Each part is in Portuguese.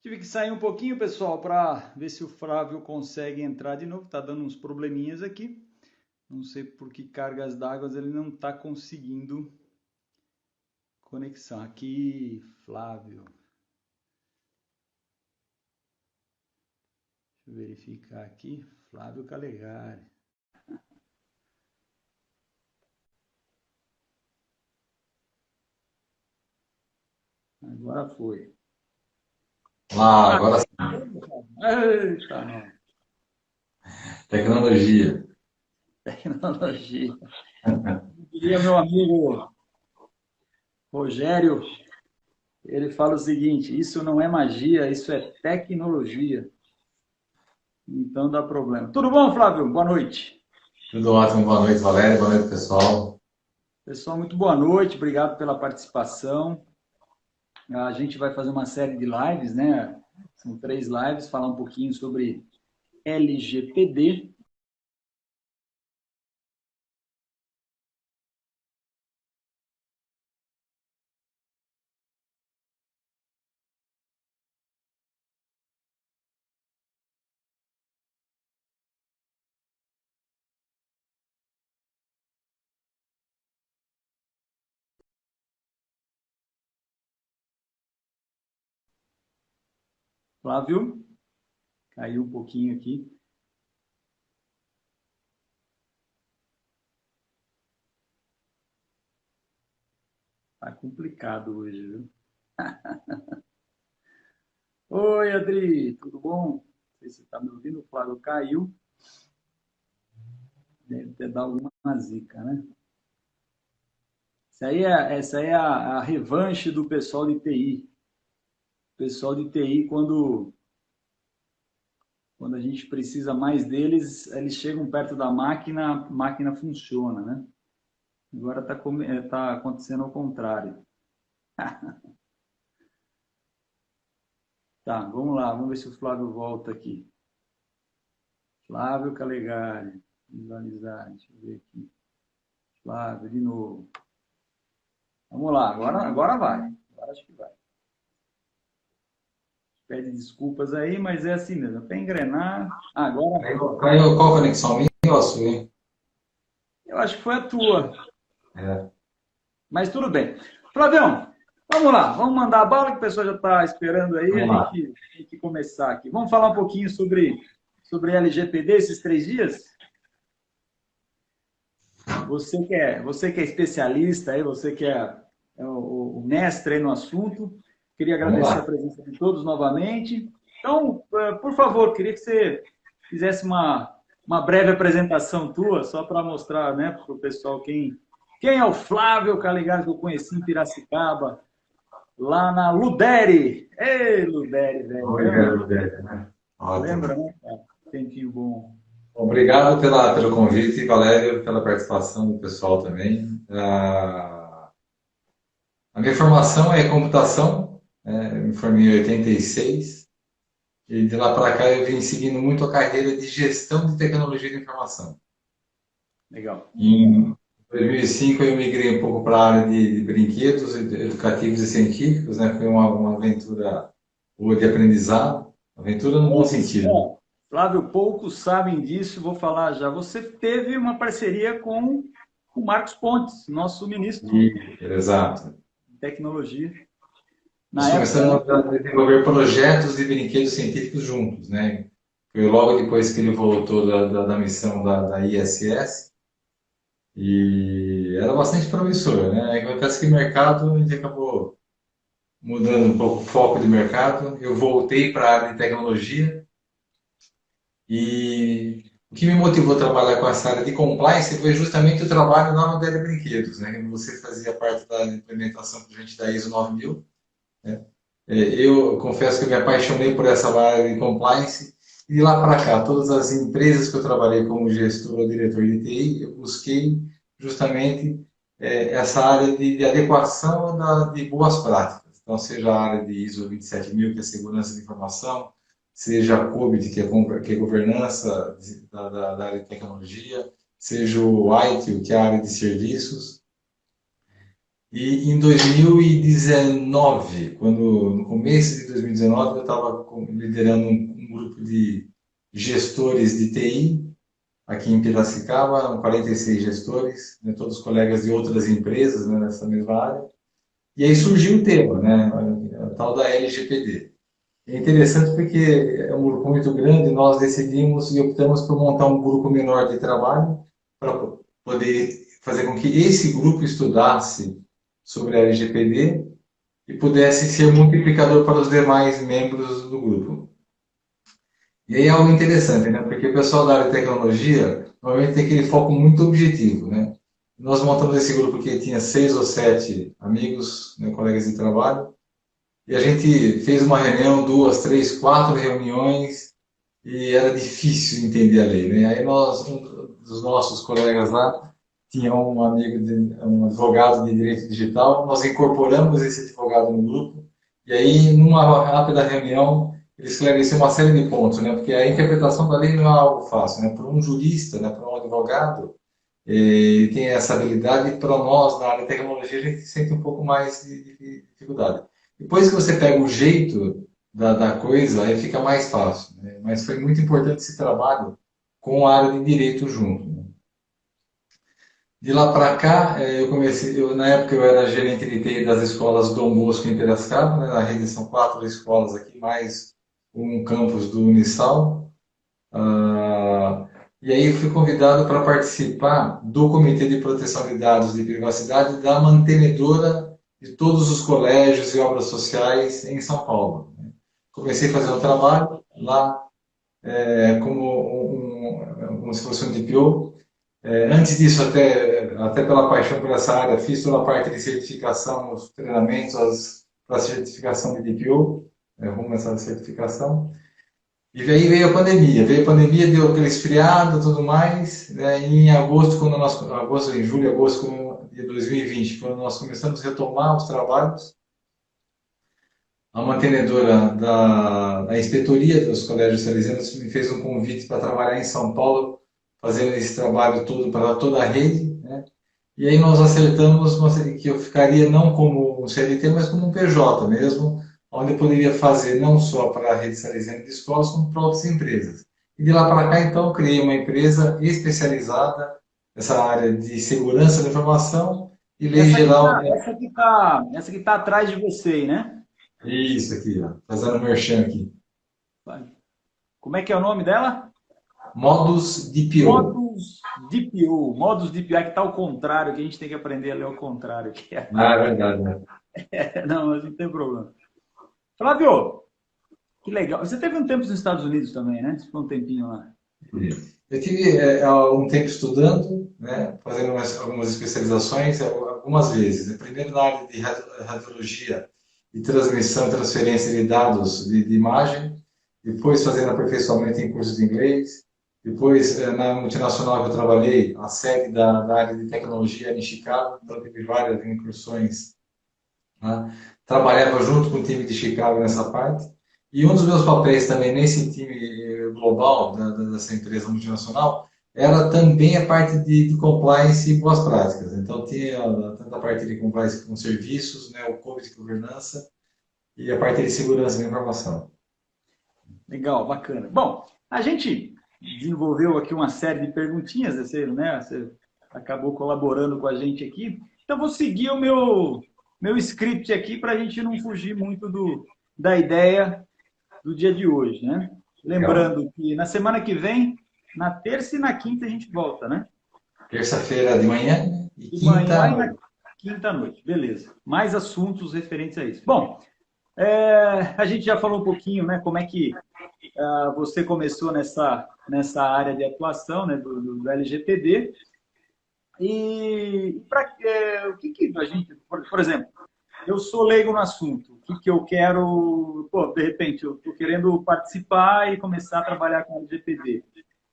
Tive que sair um pouquinho, pessoal, para ver se o Flávio consegue entrar de novo. Tá dando uns probleminhas aqui. Não sei por que cargas d'água ele não está conseguindo conexão. Aqui, Flávio. Deixa eu verificar aqui. Flávio Calegari. Agora foi. Agora sim. Eita, não. Tecnologia. Tecnologia. Diria meu amigo Rogério, ele fala o seguinte: isso não é magia, isso é tecnologia. Então dá problema. Tudo bom, Flávio? Boa noite. Tudo ótimo. Boa noite, Valério. Boa noite, pessoal. Pessoal, muito boa noite. Obrigado pela participação. A gente vai fazer uma série de lives, né? São 3 lives, falar um pouquinho sobre LGPD. Flávio, caiu um pouquinho aqui. Tá complicado hoje, viu? Oi, Adri, tudo bom? Não sei se você está me ouvindo. O Flávio caiu. Deve ter dado alguma zica, né? Essa aí é a revanche do pessoal de TI. O pessoal de TI, quando a gente precisa mais deles, eles chegam perto da máquina, a máquina funciona, né? Agora tá acontecendo ao contrário. Tá, vamos lá, vamos ver se o Flávio volta aqui. Flávio Calegari, visualizar, deixa eu ver aqui. Flávio, de novo. Vamos lá, agora vai. Agora acho que vai. Pede desculpas aí, mas é assim mesmo. Até engrenar. Agora, Caiu qual conexão? Minha ou a sua, hein? eu acho que foi a tua. É. Mas tudo bem. Flavião, vamos lá. Vamos mandar a bala, que o pessoal já está esperando aí. A Vamos lá. gente tem que começar aqui. Vamos falar um pouquinho sobre LGPD esses 3 dias? Você que é especialista aí, você que é o mestre aí no assunto, queria Vamos agradecer a lá. presença de todos novamente. Então, por favor, queria que você fizesse uma breve apresentação tua, só para mostrar, né, para o pessoal quem é o Flávio Caligari, que eu conheci em Piracicaba, lá na Ludere. Ei, Ludere, velho, lembra? Obrigado, né? Lembra, Ótimo. né? Tempinho bom. Obrigado pelo convite, Valério, pela participação do pessoal também. A minha formação é computação, né? Eu me formei em 86 e de lá para cá eu vim seguindo muito a carreira de gestão de tecnologia de informação. Legal. Em 2005 eu migrei um pouco para a área de brinquedos educativos e científicos, né? Foi uma aventura boa de aprendizado, aventura no bom Poucos, sentido, né? Flávio, poucos sabem disso, vou falar já. Você teve uma parceria com o Marcos Pontes, nosso ministro Exato. de tecnologia. Nós Na época, né? começamos a desenvolver projetos de brinquedos científicos juntos, né? Foi logo depois que ele voltou da missão da ISS e era bastante promissor, né? Acontece que o mercado, a gente acabou mudando um pouco o foco de mercado. Eu voltei para a área de tecnologia e o que me motivou a trabalhar com essa área de compliance foi justamente o trabalho na Modelo Brinquedos, né? Você fazia parte da implementação para a gente da ISO 9000, né? Eu confesso que eu me apaixonei por essa área de compliance e de lá para cá, todas as empresas que eu trabalhei como gestor ou diretor de TI, eu busquei justamente essa área de adequação de boas práticas. Então, seja a área de ISO 27000, que é segurança de informação, seja a COBIT, que é governança da área de tecnologia, seja o ITIL, que é a área de serviços. E em 2019, no começo de 2019, eu estava liderando um grupo de gestores de TI aqui em Piracicaba, 46 gestores, né, todos colegas de outras empresas, né, nessa mesma área. E aí surgiu o tema, né, a tal da LGPD. É interessante porque é um grupo muito grande, nós decidimos e optamos por montar um grupo menor de trabalho para poder fazer com que esse grupo estudasse sobre a LGPD e pudesse ser multiplicador para os demais membros do grupo. E aí é algo interessante, né? Porque o pessoal da área de tecnologia normalmente tem aquele foco muito objetivo, né? Nós montamos esse grupo que tinha 6 ou 7 amigos, né, colegas de trabalho, e a gente fez uma reunião, 2, 3, 4 reuniões, e era difícil entender a lei, né? Aí um dos nossos colegas lá, tinha um amigo, um advogado de direito digital, nós incorporamos esse advogado no grupo, e aí, numa rápida reunião, ele esclareceu uma série de pontos, né? Porque a interpretação da lei não é algo fácil, né? Para um jurista, né? Para um advogado, ele tem essa habilidade, e para nós, na área de tecnologia, a gente sente um pouco mais de dificuldade. Depois que você pega o jeito da coisa, aí fica mais fácil, né? Mas foi muito importante esse trabalho com a área de direito junto, né? De lá para cá, eu comecei, na época eu era gerente de TI das escolas Dom Bosco em Piracicaba, né? Na rede são 4 escolas aqui, mais um campus do Unisal. E aí fui convidado para participar do Comitê de Proteção de Dados de Privacidade da mantenedora de todos os colégios e obras sociais em São Paulo, né? Comecei a fazer um trabalho lá como se fosse um DPO. Antes disso, até pela paixão por essa área, fiz toda a parte de certificação, os treinamentos para a certificação de DPO, rumo a essa certificação. E aí veio a pandemia deu aquele esfriado e tudo mais, né? E em agosto, em julho, agosto de 2020, quando nós começamos a retomar os trabalhos, a mantenedora da inspetoria dos colégios salesianos me fez um convite para trabalhar em São Paulo, fazendo esse trabalho todo para toda a rede, né? E aí nós acertamos que eu ficaria não como um CLT, mas como um PJ mesmo, onde eu poderia fazer não só para a rede salesiana de escolas, como para outras empresas. E de lá para cá, então, criei uma empresa especializada nessa área de segurança da informação e lei geral. Essa que tá atrás de você aí, né? Isso aqui, ó, fazendo merchan aqui. Como é que é o nome dela? Modus DPO. Modus DPO, é que tá ao contrário, que a gente tem que aprender a ler ao contrário. Ah, é verdade, né? Não, mas não tem problema. Flávio, que legal. Você teve um tempo nos Estados Unidos também, né? Você ficou um tempinho lá. Eu tive algum tempo estudando, né, fazendo algumas especializações, algumas vezes, né? Primeiro na área de radiologia e transmissão e transferência de dados de imagem, depois fazendo aperfeiçoamento em cursos de inglês, depois na multinacional que eu trabalhei, a sede da área de tecnologia era em Chicago, então tive várias incursões, né? Trabalhava junto com o time de Chicago nessa parte. E um dos meus papéis também nesse time global dessa empresa multinacional era também a parte de compliance e boas práticas. Então, tinha tanto a parte de compliance com serviços, né, o code de governança e a parte de segurança da informação. Legal, bacana. Bom, a gente desenvolveu aqui uma série de perguntinhas, né? Você acabou colaborando com a gente aqui. Então, vou seguir o meu script aqui para a gente não fugir muito da ideia do dia de hoje, né? Legal. Lembrando que na semana que vem, na terça e na quinta, a gente volta, né? Terça-feira de manhã e De manhã quinta à e na noite. quinta à noite. Beleza. Mais assuntos referentes a isso. Bom, a gente já falou um pouquinho, né? Como é que você começou nessa área de atuação, né? Do LGPD. E o que a gente, por exemplo, eu sou leigo no assunto. O que eu quero? Pô, de repente, eu estou querendo participar e começar a trabalhar com o LGPD.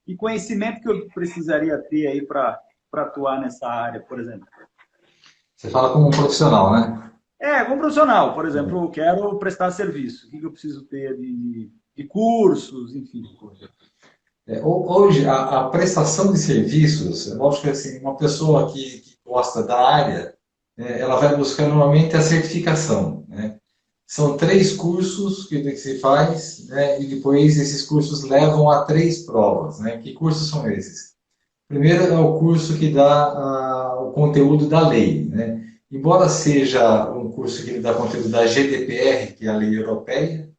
E conhecimento que eu precisaria ter aí para atuar nessa área, por exemplo? Você fala como um profissional, né? Como profissional, por exemplo, eu quero prestar serviço. O que eu preciso ter de cursos, enfim. Hoje, a prestação de serviços, é lógico que assim, uma pessoa que gosta da área, ela vai buscar normalmente a certificação, né? São 3 cursos que se faz, né? E depois esses cursos levam a 3 provas, né? Que cursos são esses? Primeiro é o curso que dá o conteúdo da lei, né? Embora seja um curso que dá conteúdo da GDPR, que é a lei europeia,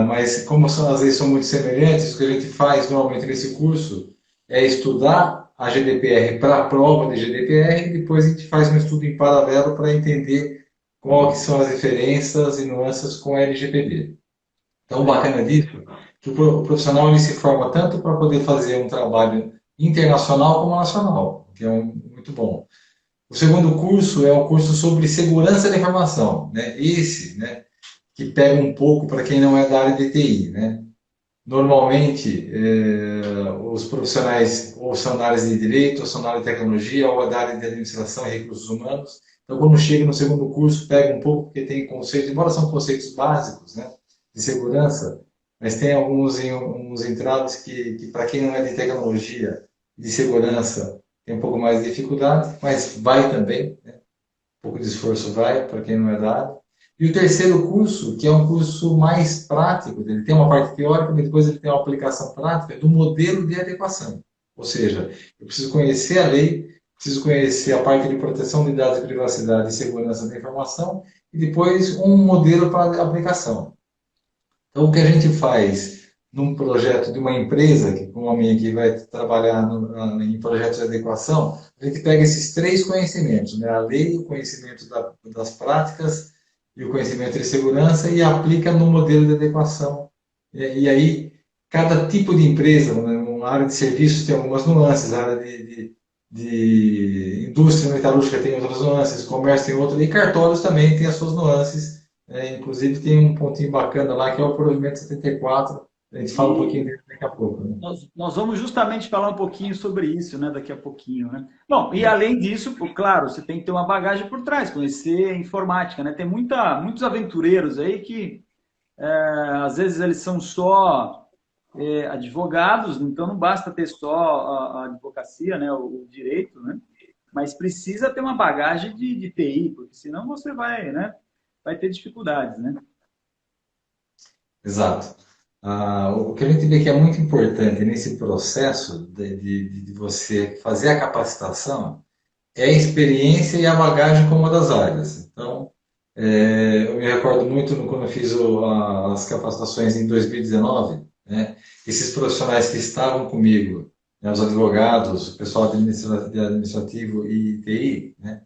mas como as leis são muito semelhantes, o que a gente faz normalmente nesse curso é estudar a GDPR para a prova de GDPR e depois a gente faz um estudo em paralelo para entender quais são as diferenças e nuances com a LGPD. Então, o Legal. bacana disso é que o profissional ele se forma tanto para poder fazer um trabalho internacional como nacional, que é muito bom. O segundo curso é um curso sobre segurança da informação, né? Esse, né, que pega um pouco para quem não é da área de TI, né? Normalmente, os profissionais ou são da área de direito, ou são da área de tecnologia, ou da área de administração e recursos humanos. Então, quando chega no segundo curso, pega um pouco, porque tem conceitos, embora são conceitos básicos, né, de segurança, mas tem alguns entraves que para quem não é de tecnologia, de segurança, tem um pouco mais de dificuldade, mas vai também, né? Um pouco de esforço vai, para quem não é da área. E o terceiro curso, que é um curso mais prático, ele tem uma parte teórica, mas depois ele tem uma aplicação prática do modelo de adequação. Ou seja, eu preciso conhecer a lei, preciso conhecer a parte de proteção de dados, privacidade e segurança da informação, e depois um modelo para aplicação. Então, o que a gente faz num projeto de uma empresa, que como a minha que vai trabalhar em projetos de adequação, a gente pega esses 3 conhecimentos, né? A lei, o conhecimento das práticas e o conhecimento de segurança e aplica no modelo de adequação. E aí, cada tipo de empresa, né? Uma área de serviços tem algumas nuances, a área de indústria metalúrgica tem outras nuances, comércio tem outras, e cartórios também tem as suas nuances. Inclusive tem um pontinho bacana lá que é o provimento 74. A gente fala um pouquinho E dele daqui a pouco, né? nós vamos justamente falar um pouquinho sobre isso, né, daqui a pouquinho, né? Bom, e além disso, pô, claro, você tem que ter uma bagagem por trás, conhecer informática, né? Tem muitos aventureiros aí que às vezes eles são só advogados, então não basta ter só a advocacia, né, o direito, né? Mas precisa ter uma bagagem de TI, porque senão você vai, né, vai ter dificuldades, né? Exato. O que a gente vê que é muito importante nesse processo de você fazer a capacitação é a experiência e a bagagem com uma das áreas. Então, eu me recordo muito quando eu fiz as capacitações em 2019, né? Esses profissionais que estavam comigo, né, os advogados, o pessoal de administrativo e TI, né?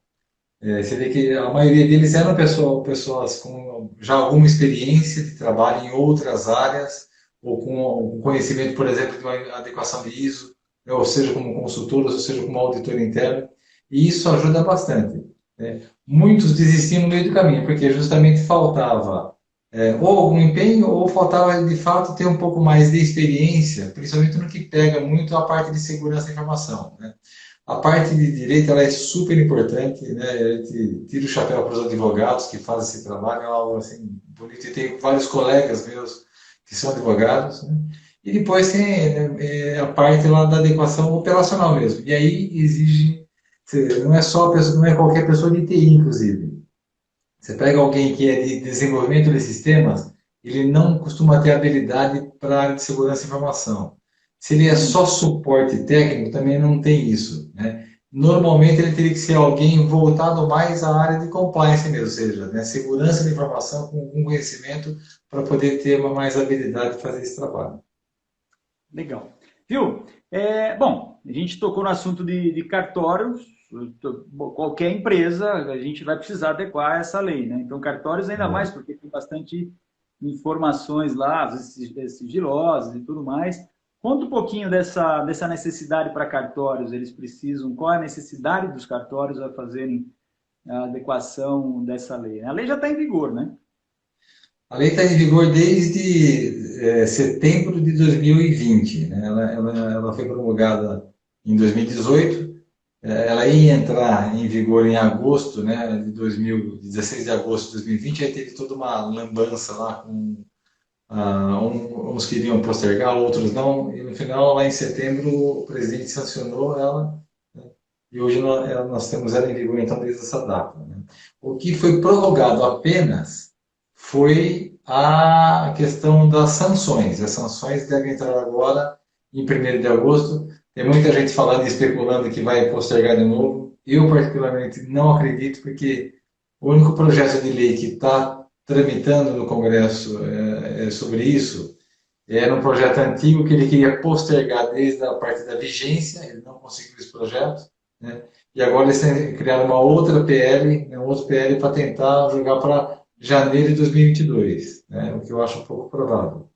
Você vê que a maioria deles eram pessoas com já alguma experiência de trabalho em outras áreas, ou com conhecimento, por exemplo, de uma adequação de ISO, ou seja, como consultores, ou seja, como auditor interno, e isso ajuda bastante, né? Muitos desistiam no meio do caminho, porque justamente faltava ou algum empenho, ou faltava, de fato, ter um pouco mais de experiência, principalmente no que pega muito a parte de segurança da informação, né? A parte de direito ela é super importante, né? A gente tira o chapéu para os advogados que fazem esse trabalho, é algo assim bonito. E tem vários colegas meus que são advogados, né? E depois tem a parte lá da adequação operacional mesmo. E aí exige, não é só não é qualquer pessoa de TI, inclusive. Você pega alguém que é de desenvolvimento de sistemas, ele não costuma ter habilidade para a área de segurança e informação. Se ele é Sim. só suporte técnico, também não tem isso, né? Normalmente ele teria que ser alguém voltado mais à área de compliance mesmo, ou seja, né, segurança da informação com conhecimento para poder ter uma mais habilidade de fazer esse trabalho. Legal. Viu? Bom, a gente tocou no assunto de cartórios. Qualquer empresa, a gente vai precisar adequar essa lei, né? Então, cartórios ainda mais, porque tem bastante informações lá, às vezes sigilosas e tudo mais. Conta um pouquinho dessa necessidade para cartórios. Eles precisam, qual é a necessidade dos cartórios a fazerem a adequação dessa lei? A lei já está em vigor, né? A lei está em vigor desde setembro de 2020, né? Ela foi promulgada em 2018. Ela ia entrar em vigor em agosto, né, de 16 de agosto de 2020. Aí teve toda uma lambança lá com uns queriam postergar, outros não, e no final, lá em setembro, o presidente sancionou ela, né, e hoje nós temos ela em vigor, então, desde essa data. Né? O que foi prorrogado apenas foi a questão das sanções. As sanções devem entrar agora, em 1º de agosto. Tem muita gente falando e especulando que vai postergar de novo. Eu, particularmente, não acredito, porque o único projeto de lei que está tramitando no Congresso sobre isso era um projeto antigo que ele queria postergar desde a parte da vigência, ele não conseguiu esse projeto, né? E agora eles criaram uma outra PL, um outro PL para tentar jogar para janeiro de 2022, né? O que eu acho um pouco provável.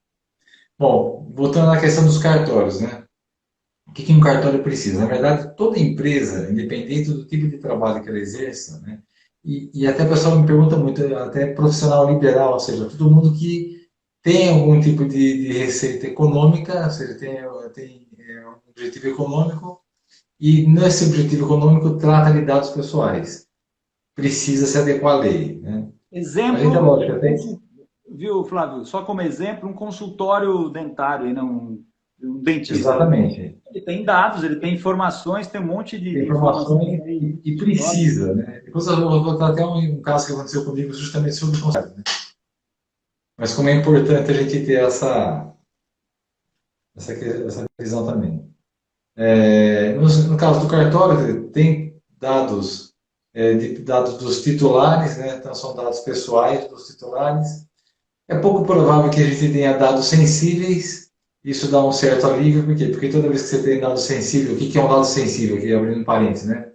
Bom, voltando à questão dos cartórios, né? O que um cartório precisa? Na verdade, toda empresa, independente do tipo de trabalho que ela exerça, né? E até o pessoal me pergunta muito, até profissional liberal, ou seja, todo mundo que tem algum tipo de receita econômica, ou seja, tem um objetivo econômico, e nesse objetivo econômico trata de dados pessoais. Precisa se adequar à lei, né? A gente, é Exemplo, lógico, até... viu, Flávio? Só como exemplo, um consultório dentário, aí, né? Um dentista. Exatamente. Ele tem dados, ele tem informações, tem um monte Tem de informações informações aí. e precisa, né? Depois eu vou contar até um caso que aconteceu comigo justamente sobre o conselho, né? Mas como é importante a gente ter essa visão também. No caso do cartório, tem dados, dados dos titulares, né? Então são dados pessoais dos titulares. É pouco provável que a gente tenha dados sensíveis. Isso dá um certo alívio, por quê? Porque toda vez que você tem dado sensível, o que é um dado sensível? Aqui abrindo parênteses, né?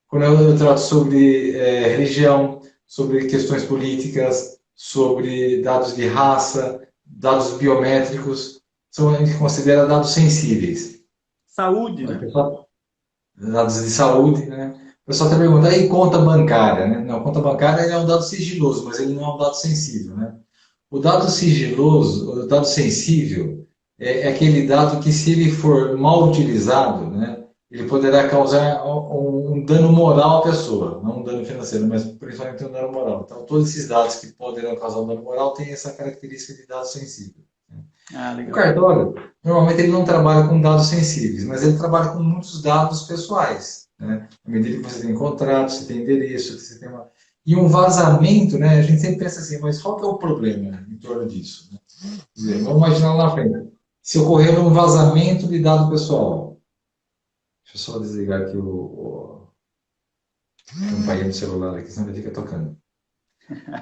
Quando eu trato sobre religião, sobre questões políticas, sobre dados de raça, dados biométricos, a gente considera dados sensíveis. Saúde, O né? pessoal, dados de saúde, né? O pessoal até pergunta, aí conta bancária, né? Não, conta bancária é um dado sigiloso, mas ele não é um dado sensível, né? O dado sigiloso, o dado sensível, é aquele dado que, se ele for mal utilizado, né, ele poderá causar um dano moral à pessoa, não um dano financeiro, mas principalmente um dano moral. Então, todos esses dados que poderão causar um dano moral têm essa característica de dado sensível. Ah, O legal. cartório, normalmente, ele não trabalha com dados sensíveis, mas ele trabalha com muitos dados pessoais, né? À medida que você tem contrato, você tem endereço, você tem uma... E um vazamento, né? A gente sempre pensa assim, mas qual que é o problema em torno disso? Né? Dizer, vamos imaginar lá na frente. Se ocorrer um vazamento de dado pessoal, deixa eu só desligar aqui o campainha do celular aqui, senão ele fica tocando.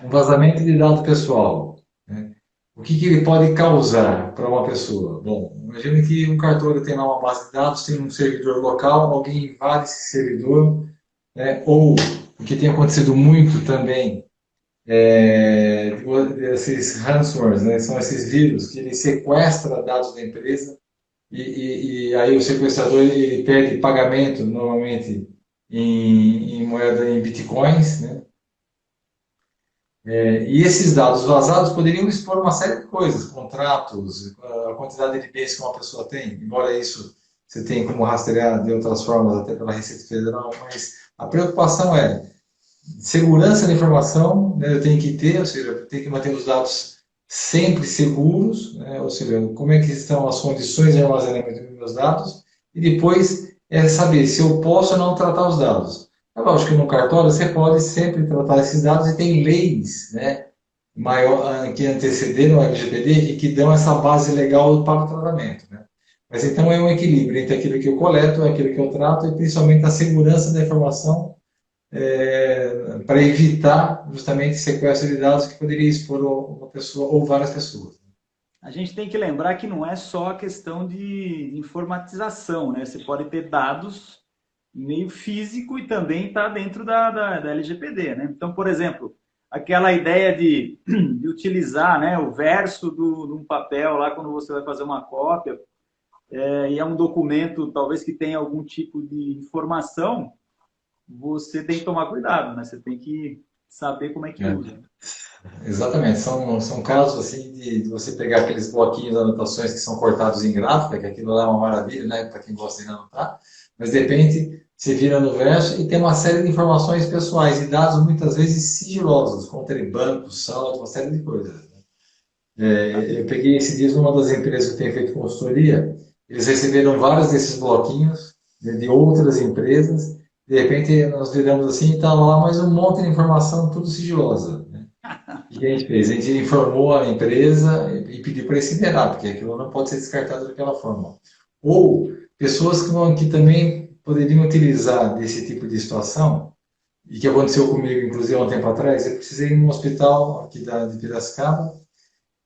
Um vazamento de dado pessoal, né? O que ele pode causar para uma pessoa? Bom, imagine que um cartório tem lá uma base de dados, tem um servidor local, alguém invade esse servidor, né? Ou o que tem acontecido muito também, esses ransomwares, né? São esses vírus que ele sequestra dados da empresa e aí o sequestrador ele pede pagamento normalmente em moeda em bitcoins, né? E esses dados vazados poderiam expor uma série de coisas, contratos, a quantidade de bens que uma pessoa tem, embora isso você tenha como rastrear de outras formas, até pela Receita Federal, mas a preocupação é segurança da informação, né, eu tenho que ter, ou seja, eu tenho que manter os dados sempre seguros, né, ou seja, como é que estão as condições de armazenamento dos meus dados, e depois saber se eu posso ou não tratar os dados. É lógico que no cartório você pode sempre tratar esses dados e tem leis, né, que antecederam o LGPD e que dão essa base legal para o tratamento, né? Mas então é um equilíbrio entre aquilo que eu coleto, aquilo que eu trato e principalmente a segurança da informação para evitar justamente sequestro de dados que poderia expor uma pessoa ou várias pessoas. A gente tem que lembrar que não é só a questão de informatização, né? Você pode ter dados em meio físico e também está dentro da LGPD, né? Então, por exemplo, aquela ideia de utilizar, né, o verso de um papel lá quando você vai fazer uma cópia, e é um documento talvez que tenha algum tipo de informação, você tem que tomar cuidado, né? Você tem que saber como é que É, usa. exatamente, são casos assim de você pegar aqueles bloquinhos de anotações que são cortados em gráfica, que aquilo lá é uma maravilha, né, para quem gosta de anotar, mas de repente você vira no verso e tem uma série de informações pessoais e dados muitas vezes sigilosos, conta de banco, saldo, uma série de coisas. Eu peguei esses dias numa das empresas que tem feito consultoria, eles receberam vários desses bloquinhos, né, de outras empresas, de repente nós viramos assim e estava lá mais um monte de informação, tudo sigilosa, né? E o que a gente fez? A gente informou a empresa e pediu para incinerar, porque aquilo não pode ser descartado daquela forma. Ou pessoas que também poderiam utilizar desse tipo de situação, e que aconteceu comigo, inclusive, há um tempo atrás, eu precisei ir num hospital aqui de Piracicaba,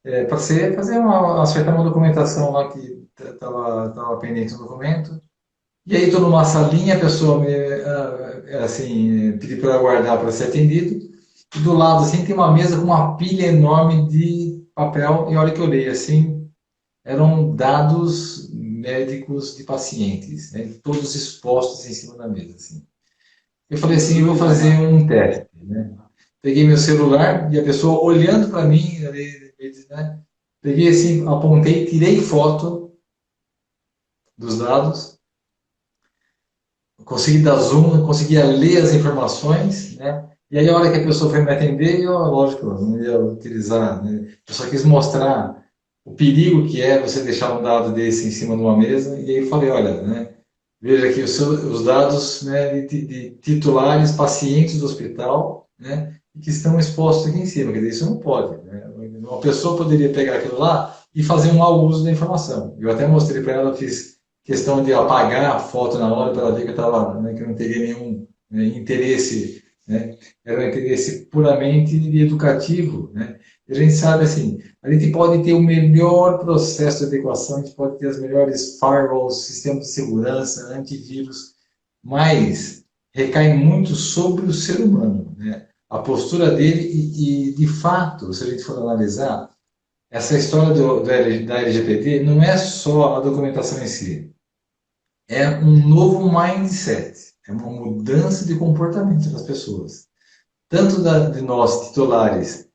para fazer acertar uma documentação lá que estava pendente um documento. E aí, estou numa salinha, a pessoa assim, pediu para aguardar para ser atendido. E do lado, assim, tem uma mesa com uma pilha enorme de papel. E a hora que eu olhei, assim, eram dados médicos de pacientes, né, todos expostos em cima da mesa, assim. Eu falei assim, eu vou fazer um teste, né? Peguei meu celular e a pessoa olhando para mim, né? Peguei assim, apontei, tirei foto dos dados, consegui dar zoom, conseguia ler as informações, né? E aí a hora que a pessoa foi me atender, eu, lógico, não ia utilizar, né? Eu só quis mostrar o perigo que é você deixar um dado desse em cima de uma mesa, e aí eu falei, olha, né? Veja aqui os dados, né, de titulares, pacientes do hospital, né, que estão expostos aqui em cima. Quer dizer, isso não pode. Né? Uma pessoa poderia pegar aquilo lá e fazer um mau uso da informação. Eu até mostrei para ela, fiz questão de apagar a foto na hora para ela ver que eu estava, né, que eu não teria nenhum, né, interesse, né? Era um interesse puramente educativo, né? E a gente sabe assim, a gente pode ter o melhor processo de adequação, a gente pode ter as melhores firewalls, sistemas de segurança, antivírus, mas recai muito sobre o ser humano, né? A postura dele de fato, se a gente for analisar, essa história da LGPD não é só a documentação em si, é um novo mindset, é uma mudança de comportamento das pessoas. Tanto de nós, titulares,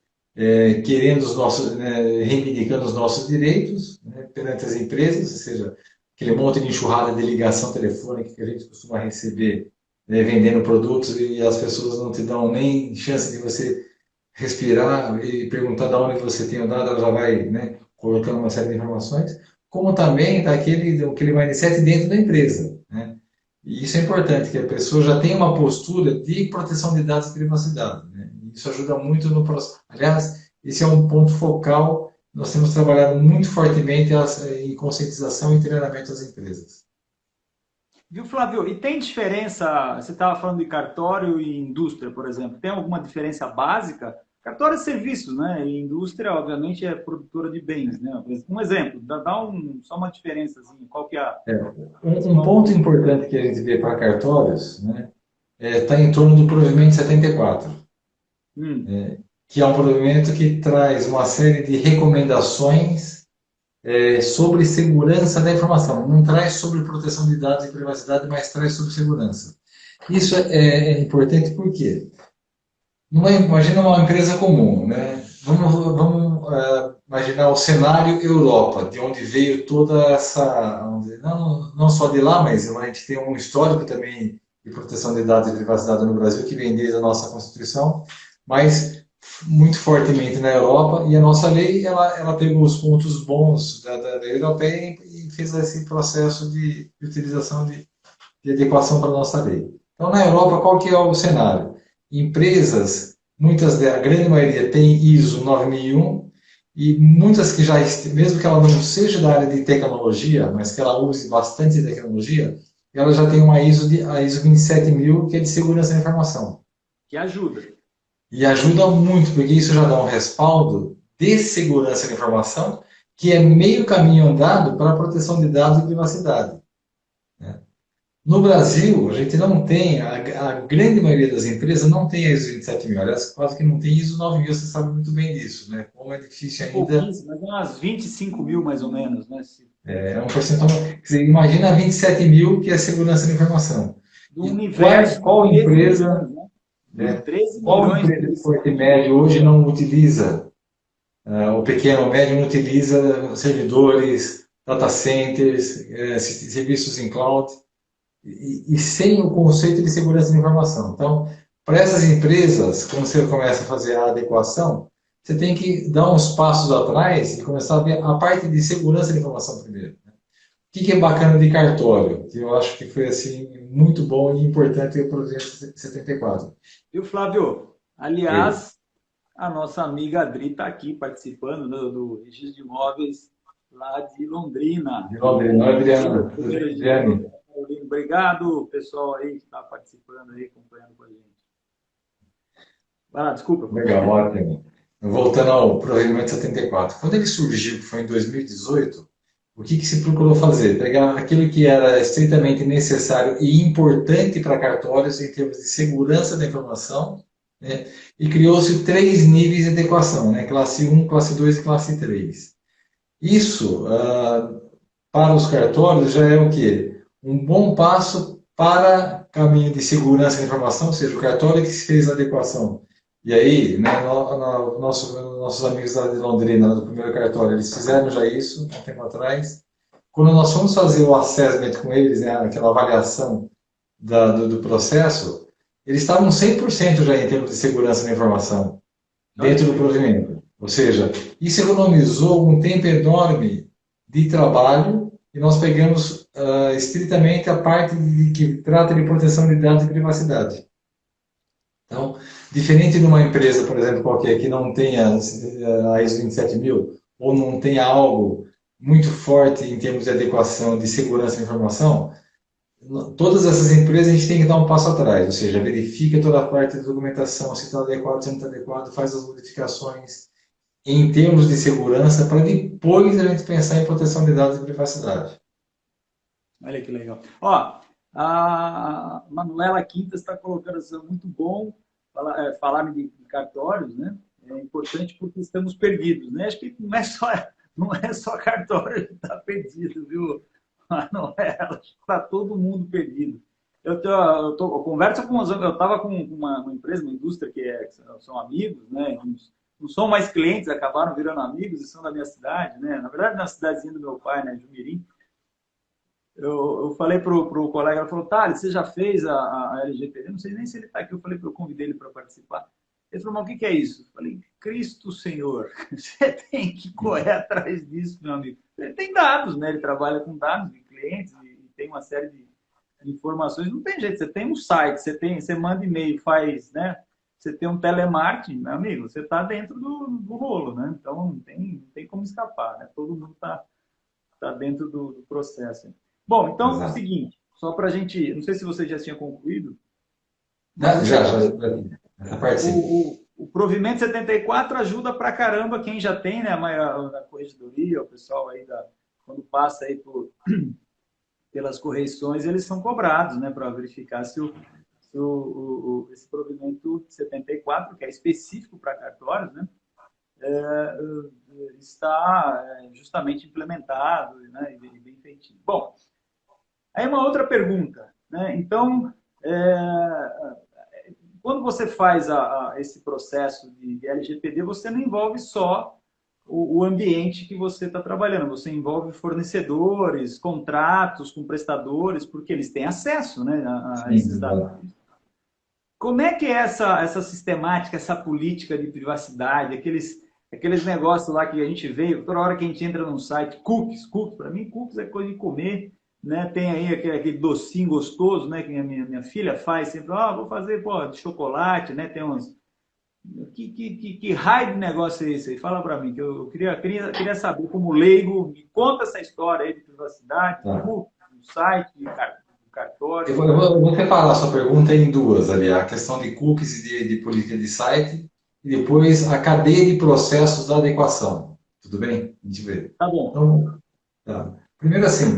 querendo os nossos, né, reivindicando os nossos direitos, né, perante as empresas, ou seja, aquele monte de enxurrada de ligação telefônica que a gente costuma receber, né, vendendo produtos e as pessoas não te dão nem chance de você respirar e perguntar de onde você tem o dado, ela já vai, né, colocando uma série de informações, como também aquele mindset dentro da empresa, né? E isso é importante, que a pessoa já tenha uma postura de proteção de dados e privacidade, né? Isso ajuda muito no processo. Aliás, esse é um ponto focal. Nós temos trabalhado muito fortemente em conscientização e treinamento das empresas. Viu, Flávio? E tem diferença? Você estava falando de cartório e indústria, por exemplo. Tem alguma diferença básica? Cartório é serviços, né? E indústria, obviamente, é produtora de bens, né? Um exemplo, só uma diferençazinha. Qual que é a... Um ponto importante que a gente vê para cartórios, né, está em torno do provimento 74, que é um provimento que traz uma série de recomendações sobre segurança da informação. Não traz sobre proteção de dados e privacidade, mas traz sobre segurança. Isso é importante porque imagina uma empresa comum, né? Vamos imaginar o cenário Europa, de onde veio toda essa, não só de lá, mas a gente tem um histórico também de proteção de dados e privacidade no Brasil, que vem desde a nossa Constituição, mas muito fortemente na Europa, e a nossa lei, ela pegou os pontos bons da lei europeia e fez esse processo de utilização de adequação para a nossa lei. Então, na Europa, qual que é o cenário? Empresas, a grande maioria tem ISO 9001 e muitas que já, mesmo que ela não seja da área de tecnologia, mas que ela use bastante tecnologia, ela já tem a ISO 27000, que é de segurança da informação. Que ajuda. E ajuda muito, porque isso já dá um respaldo de segurança da informação, que é meio caminho andado para a proteção de dados e privacidade. No Brasil, a gente não tem, a grande maioria das empresas não tem a ISO 27000, aliás, quase que não tem ISO 9000, você sabe muito bem disso, né? Como é difícil ainda... Mas é umas 25 mil, mais ou menos, né? É um percentual... Você imagina 27 mil, que é segurança da informação. Do universo... Qual empresa... Milhões, né? 13 qual milhões empresa de porte médio hoje não utiliza, o pequeno ou médio não utiliza servidores, data centers, serviços em cloud, e sem o conceito de segurança de informação. Então, para essas empresas, quando você começa a fazer a adequação, você tem que dar uns passos atrás e começar a ver a parte de segurança de informação primeiro. que é bacana de cartório? Que eu acho que foi assim muito bom e importante para o 274. Viu, Flávio? Oi. Aliás, a nossa amiga Adri está aqui participando do Registro de Imóveis lá de Londrina. De Londrina, não é Adriana? Registro. Adriane. Obrigado, pessoal aí que está participando aí, acompanhando com a gente. Vai lá, desculpa, Legal, continua. ótimo. Voltando ao provimento 74. Quando ele surgiu, que foi em 2018, o que se procurou fazer? Pegar aquilo que era estritamente necessário e importante para cartórios em termos de segurança da informação, né? E criou-se três níveis de adequação, né? Classe um, classe 2 e classe 3. Isso, para os cartórios, já é o quê? Um bom passo para caminho de segurança da informação, ou seja, o cartório que fez a adequação. E aí, né, nossos amigos lá de Londrina, lá do primeiro cartório, eles fizeram já isso há um tempo atrás. Quando nós fomos fazer o assessment com eles, né, aquela avaliação do processo, eles estavam 100% já em termos de segurança da informação Olha dentro que do legal. provimento. Ou seja, isso economizou um tempo enorme de trabalho e nós pegamos estritamente a parte que trata de proteção de dados e privacidade. Então, diferente de uma empresa, por exemplo, qualquer que não tenha a ISO 27000 ou não tenha algo muito forte em termos de adequação de segurança da informação, todas essas empresas a gente tem que dar um passo atrás, ou seja, verifica toda a parte de documentação, se está adequado, se não está adequado, faz as modificações em termos de segurança para depois a gente pensar em proteção de dados e privacidade. Olha que legal. Ó, a Manuela Quintas está colocando assim, muito bom falar de cartórios, né? É importante porque estamos perdidos, né? Acho que não é só cartório que está perdido, viu, Manuela? Acho que está todo mundo perdido. Eu converso com eu estava com uma empresa, uma indústria que são amigos, né? Não são mais clientes, acabaram virando amigos e são da minha cidade, né? Na verdade, na cidadezinha do meu pai, né, Jumirim. Eu falei pro colega, ele falou, Thales, você já fez a LGPD? Não sei nem se ele está aqui. Eu falei para eu convidei ele para participar. Ele falou, mas o que é isso? Eu falei, Cristo Senhor, você tem que correr atrás disso, meu amigo. Ele tem dados, né? Ele trabalha com dados de clientes e tem uma série de informações. Não tem jeito, você tem um site, você manda e-mail, faz, né? Você tem um telemarketing, meu amigo, você está dentro do rolo, né? Então não tem como escapar, né? Todo mundo está dentro do processo. Bom, então, Exato. seguinte, só para a gente, não sei se você já tinha concluído, mas Já, o já, seguinte, já, participo. o provimento 74 ajuda para caramba quem já tem, né, a corregedoria, o pessoal aí, quando passa aí pelas correições, eles são cobrados, né, para verificar se esse provimento 74, que é específico para cartórios, né, está justamente implementado, né, e bem feitinho. Bom, aí uma outra pergunta, né? Então, quando você faz esse processo de LGPD, você não envolve só o ambiente que você está trabalhando, você envolve fornecedores, contratos com prestadores, porque eles têm acesso, né, a Sim, esses dados. exato. Como é que é essa sistemática, essa política de privacidade, aqueles negócios lá que a gente vê, toda hora que a gente entra num site, cookies, para mim cookies é coisa de comer, né? Tem aí aquele docinho gostoso, né? Que a minha filha faz sempre, vou fazer, pô, de chocolate, né? Tem uns... Que raio de negócio é esse aí? Fala para mim, que eu queria saber como leigo, me conta essa história aí de privacidade, Tá. cookies, do site, de Eu cartório. vou, eu vou eu vou separar a sua pergunta em duas ali, a questão de cookies e de política de site, e depois a cadeia de processos da adequação. Tudo bem? A gente vê. Tá bom. Então, tá. Primeiro assim,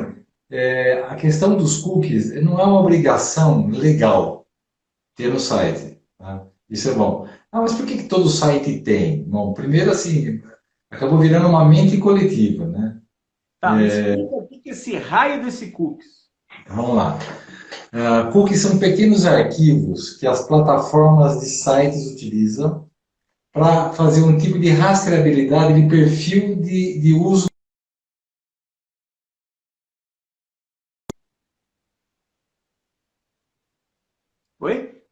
a questão dos cookies não é uma obrigação legal ter no site. Tá? Isso é bom. Ah, mas por que todo site tem? Bom, primeiro assim, acabou virando uma mente coletiva, né? Tá, me explica o que é esse raio desse cookies. Vamos lá. Cookies são pequenos arquivos que as plataformas de sites utilizam para fazer um tipo de rastreabilidade de perfil de uso. Oi?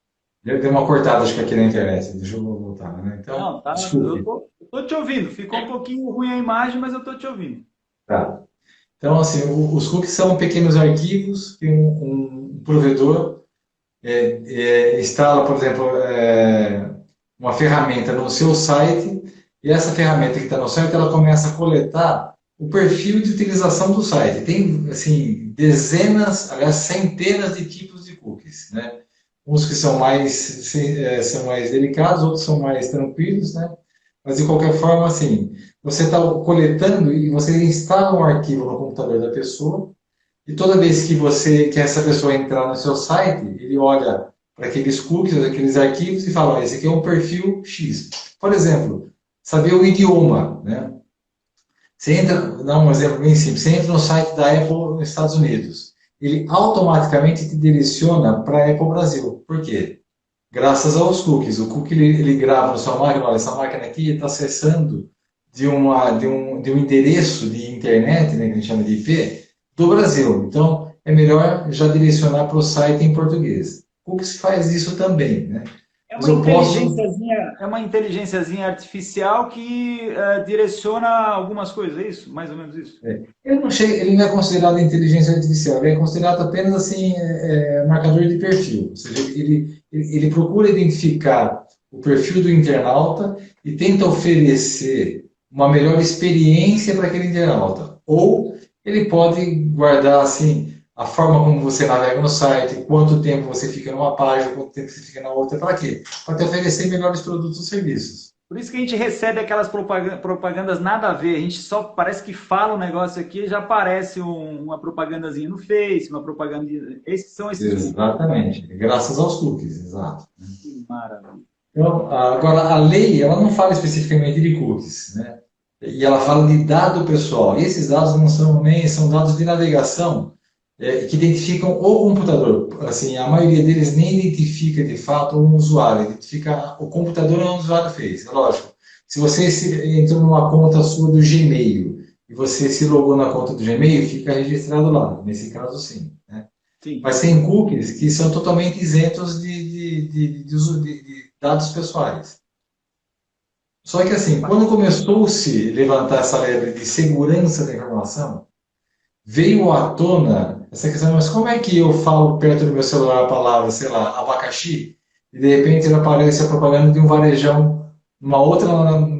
Deu uma cortada, acho que aqui na internet. Deixa eu voltar, né? Então, Não, tá. Eu desculpe. tô te ouvindo. Ficou um pouquinho ruim a imagem, mas eu tô te ouvindo. Tá. Então, assim, os cookies são pequenos arquivos que um provedor instala, por exemplo, uma ferramenta no seu site, e essa ferramenta que está no site, ela começa a coletar o perfil de utilização do site. Tem, assim, dezenas, aliás, centenas de tipos de cookies, né? Uns que são mais delicados, outros são mais tranquilos, né? Mas, de qualquer forma, assim, você está coletando e você instala um arquivo no computador da pessoa, e toda vez que essa pessoa entrar no seu site, ele olha para aqueles cookies, aqueles arquivos e fala, esse aqui é um perfil X. Por exemplo, saber o idioma, né? Você entra, vou dar um exemplo bem simples, você entra no site da Apple nos Estados Unidos, ele automaticamente te direciona para a Apple Brasil. Por quê? Graças aos cookies. O cookie ele grava na sua máquina, olha, essa máquina aqui está acessando de um endereço de internet, né, que a gente chama de IP, do Brasil. Então, é melhor já direcionar para o site em português. O cookies faz isso também, né? Mas eu posso. É uma inteligênciazinha artificial que direciona algumas coisas, é isso? Mais ou menos isso? Ele não é considerado inteligência artificial, ele é considerado apenas assim, marcador de perfil. Ou seja, ele procura identificar o perfil do internauta e tenta oferecer uma melhor experiência para aquele internauta. Ou ele pode guardar assim a forma como você navega no site, quanto tempo você fica numa página, quanto tempo você fica na outra, para quê? Para te oferecer melhores produtos ou serviços. Por isso que a gente recebe aquelas propagandas nada a ver. A gente só parece que fala um negócio aqui e já aparece uma propagandazinha no Face, uma propaganda. Esses são esses cookies. Exatamente, graças aos cookies, exato. Que maravilha. Então, agora, a lei, ela não fala especificamente de cookies, né? E ela fala de dado pessoal. E esses dados não são nem são dados de navegação que identificam o computador. Assim, a maioria deles nem identifica de fato um usuário, identifica o computador onde o usuário fez. É lógico. Se você entrou numa conta sua do Gmail e você se logou na conta do Gmail, fica registrado lá. Nesse caso, sim. Né? Sim. Mas tem cookies que são totalmente isentos de uso de dados pessoais. Só que assim, quando começou-se a levantar essa lebre de segurança da informação, veio à tona essa questão, mas como é que eu falo perto do meu celular a palavra, sei lá, abacaxi, e de repente aparece a propaganda de um varejão numa outra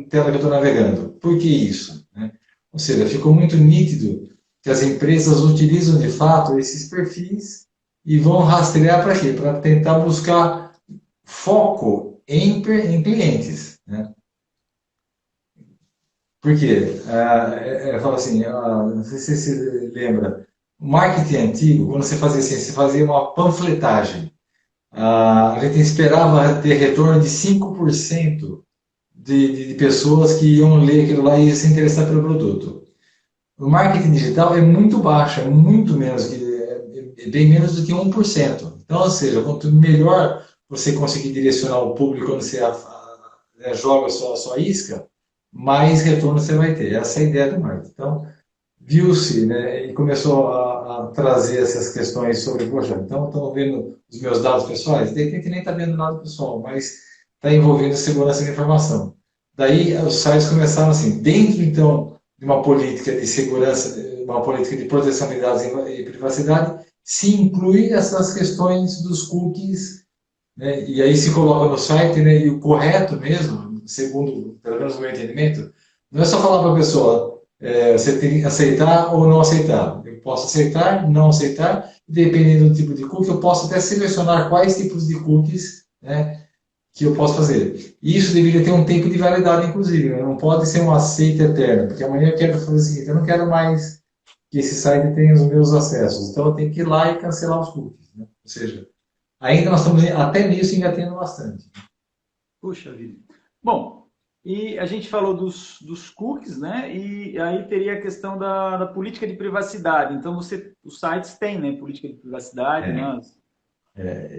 tela que eu estou navegando? Por que isso? Né? Ou seja, ficou muito nítido que as empresas utilizam de fato esses perfis e vão rastrear para quê? Para tentar buscar foco em clientes. Né? Por quê? Fala assim, não sei se você se lembra, o marketing antigo, quando você fazia assim, você fazia uma panfletagem. A gente esperava ter retorno de 5% de pessoas que iam ler aquilo lá e iam se interessar pelo produto. O marketing digital é muito baixo, é muito menos, bem menos do que 1%. Então, ou seja, quanto melhor você conseguir direcionar o público quando você joga a sua isca, mais retorno você vai ter. Essa é a ideia do marketing. Então, viu-se, né, e começou a trazer essas questões sobre, poxa, então estão vendo os meus dados pessoais? De repente nem está vendo nada pessoal, mas está envolvendo segurança da informação. Daí os sites começaram assim, dentro então de uma política de segurança, uma política de proteção de dados e privacidade, se inclui essas questões dos cookies, né, e aí se coloca no site, né, e o correto mesmo, segundo, pelo menos o meu entendimento, não é só falar para a pessoa, você tem que aceitar ou não aceitar. Eu posso aceitar, não aceitar, dependendo do tipo de cookie, eu posso até selecionar quais tipos de cookies, né, que eu posso fazer. E isso deveria ter um tempo de validade, inclusive, né? Não pode ser um aceite eterno, porque amanhã eu quero fazer o seguinte, eu não quero mais que esse site tenha os meus acessos, então eu tenho que ir lá e cancelar os cookies. Né? Ou seja, ainda nós estamos até nisso engatando bastante. Puxa vida. Bom, e a gente falou dos cookies, né? E aí teria a questão da política de privacidade. Então, os sites têm, né, política de privacidade, né?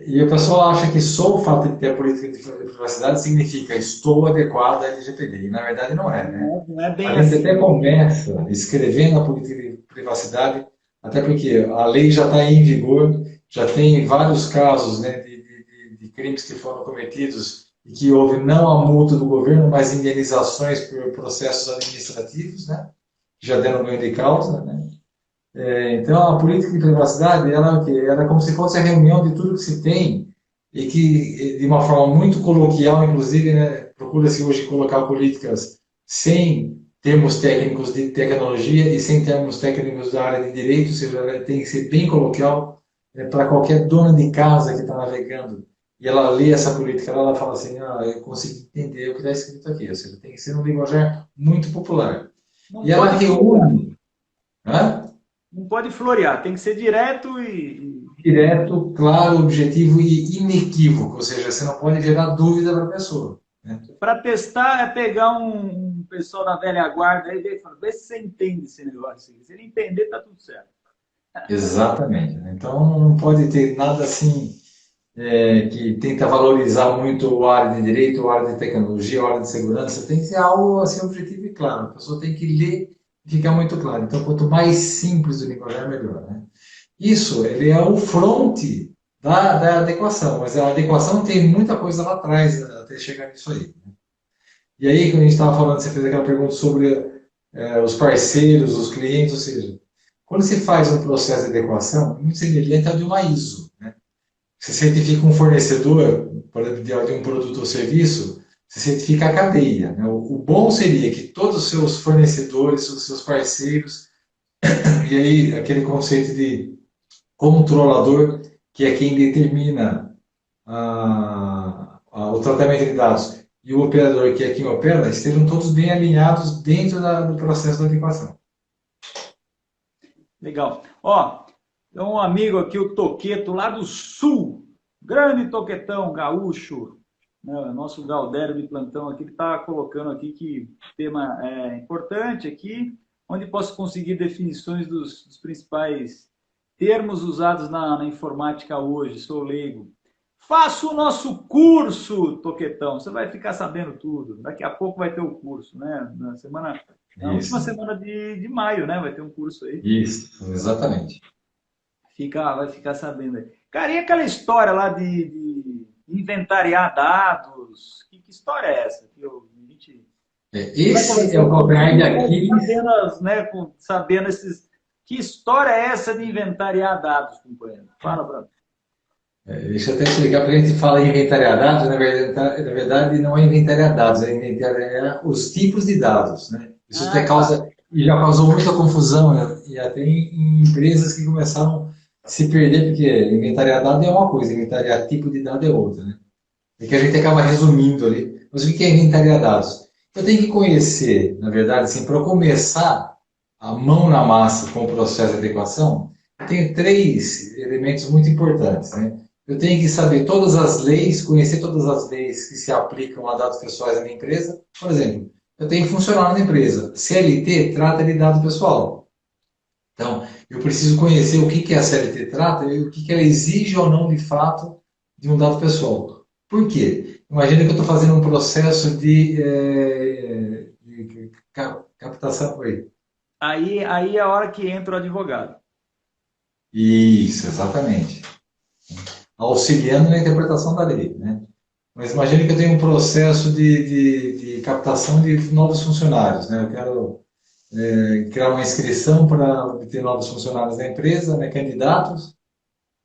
E o pessoal acha que só o fato de ter a política de privacidade significa estou adequado à LGPD. E na verdade não é, né? Não é bem A gente assim. até começa escrevendo a política de privacidade, até porque a lei já está em vigor, já tem vários casos, né, de crimes que foram cometidos e que houve não a multa do governo, mas indenizações por processos administrativos, né? Já deram ganho de causa, né? Então, a política de privacidade, ela, é o quê? Ela é como se fosse a reunião de tudo que se tem e que, de uma forma muito coloquial, inclusive, né, procura-se hoje colocar políticas sem termos técnicos de tecnologia e sem termos técnicos da área de direito, ou seja, ela tem que ser bem coloquial, para qualquer dona de casa que está navegando e ela lê essa política, ela fala assim, eu consigo entender o que está escrito aqui, ou seja, tem que ser um linguajar muito popular. Não E ela pode florear. reúne, né? Não pode florear, tem que ser direto Direto, claro, objetivo e inequívoco, ou seja, você não pode gerar dúvida para a pessoa. Né? para testar é pegar um pessoal da velha guarda e ver, vê se você entende esse negócio. Se ele entender, tá tudo certo. Exatamente. Né? Então, não pode ter nada assim que tenta valorizar muito a área de direito, a área de tecnologia, a área de segurança. Tem que ser algo assim objetivo e claro. A pessoa tem que ler e ficar muito claro. Então, quanto mais simples o linguajar, melhor. Né? Isso, ele é o fronte da adequação, mas a adequação tem muita coisa lá atrás até chegar nisso aí. E aí, quando a gente estava falando, você fez aquela pergunta sobre os parceiros, os clientes, ou seja, quando se faz um processo de adequação, é muito semelhante ao de uma ISO. Né? Você certifica um fornecedor, por exemplo, de um produto ou serviço, você certifica a cadeia. Né? O bom seria que todos os seus fornecedores, os seus parceiros, e aí aquele conceito de controlador, que é quem determina o tratamento de dados, e o operador, que é quem opera, estejam todos bem alinhados dentro do processo da adequação. Legal. Ó, tem um amigo aqui, o Toqueto, lá do Sul. Grande Toquetão, gaúcho. Né, nosso Galdério de plantão aqui, ele está colocando aqui que tema é importante aqui, onde posso conseguir definições dos principais termos usados na informática hoje. Sou leigo. Faça o nosso curso, Toquetão. Você vai ficar sabendo tudo. Daqui a pouco vai ter o curso, né? Na última Isso, semana de maio, né? Vai ter um curso aí. isso, exatamente. Vai ficar sabendo aí. Cara, e aquela história lá de inventariar dados? Que história é essa? A gente vai Esse é conversando o um calcanhar de pouquinho, vai Aquiles. né, sabendo esses. Que história é essa de inventariar dados, companheiro? Fala pra mim. Deixa eu até explicar, porque a gente fala em inventariar dados, na verdade não é inventariar dados, é inventariar os tipos de dados. Né? Isso até Ah, tá. causa, e já causou muita confusão, né? E até em empresas que começaram a se perder, porque inventariar dado é uma coisa, inventariar tipo de dado é outra. Né? É que a gente acaba resumindo ali. Mas o que é inventariar dados? Eu tenho que conhecer, na verdade, assim, para começar a mão na massa com o processo de adequação, eu tenho três elementos muito importantes. Né? Eu tenho que saber todas as leis, conhecer todas as leis que se aplicam a dados pessoais da minha empresa. Por exemplo, eu tenho funcionário na empresa. CLT trata de dado pessoal. Então, eu preciso conhecer o que a CLT trata e o que ela exige ou não de fato de um dado pessoal. Por quê? Imagina que eu estou fazendo um processo de captação. Oi. Aí é a hora que entra o advogado. Isso, exatamente. Auxiliando na interpretação da lei. Né? Mas imagine que eu tenho um processo de captação de novos funcionários. Né? Eu quero criar uma inscrição para obter novos funcionários da empresa, né? Candidatos.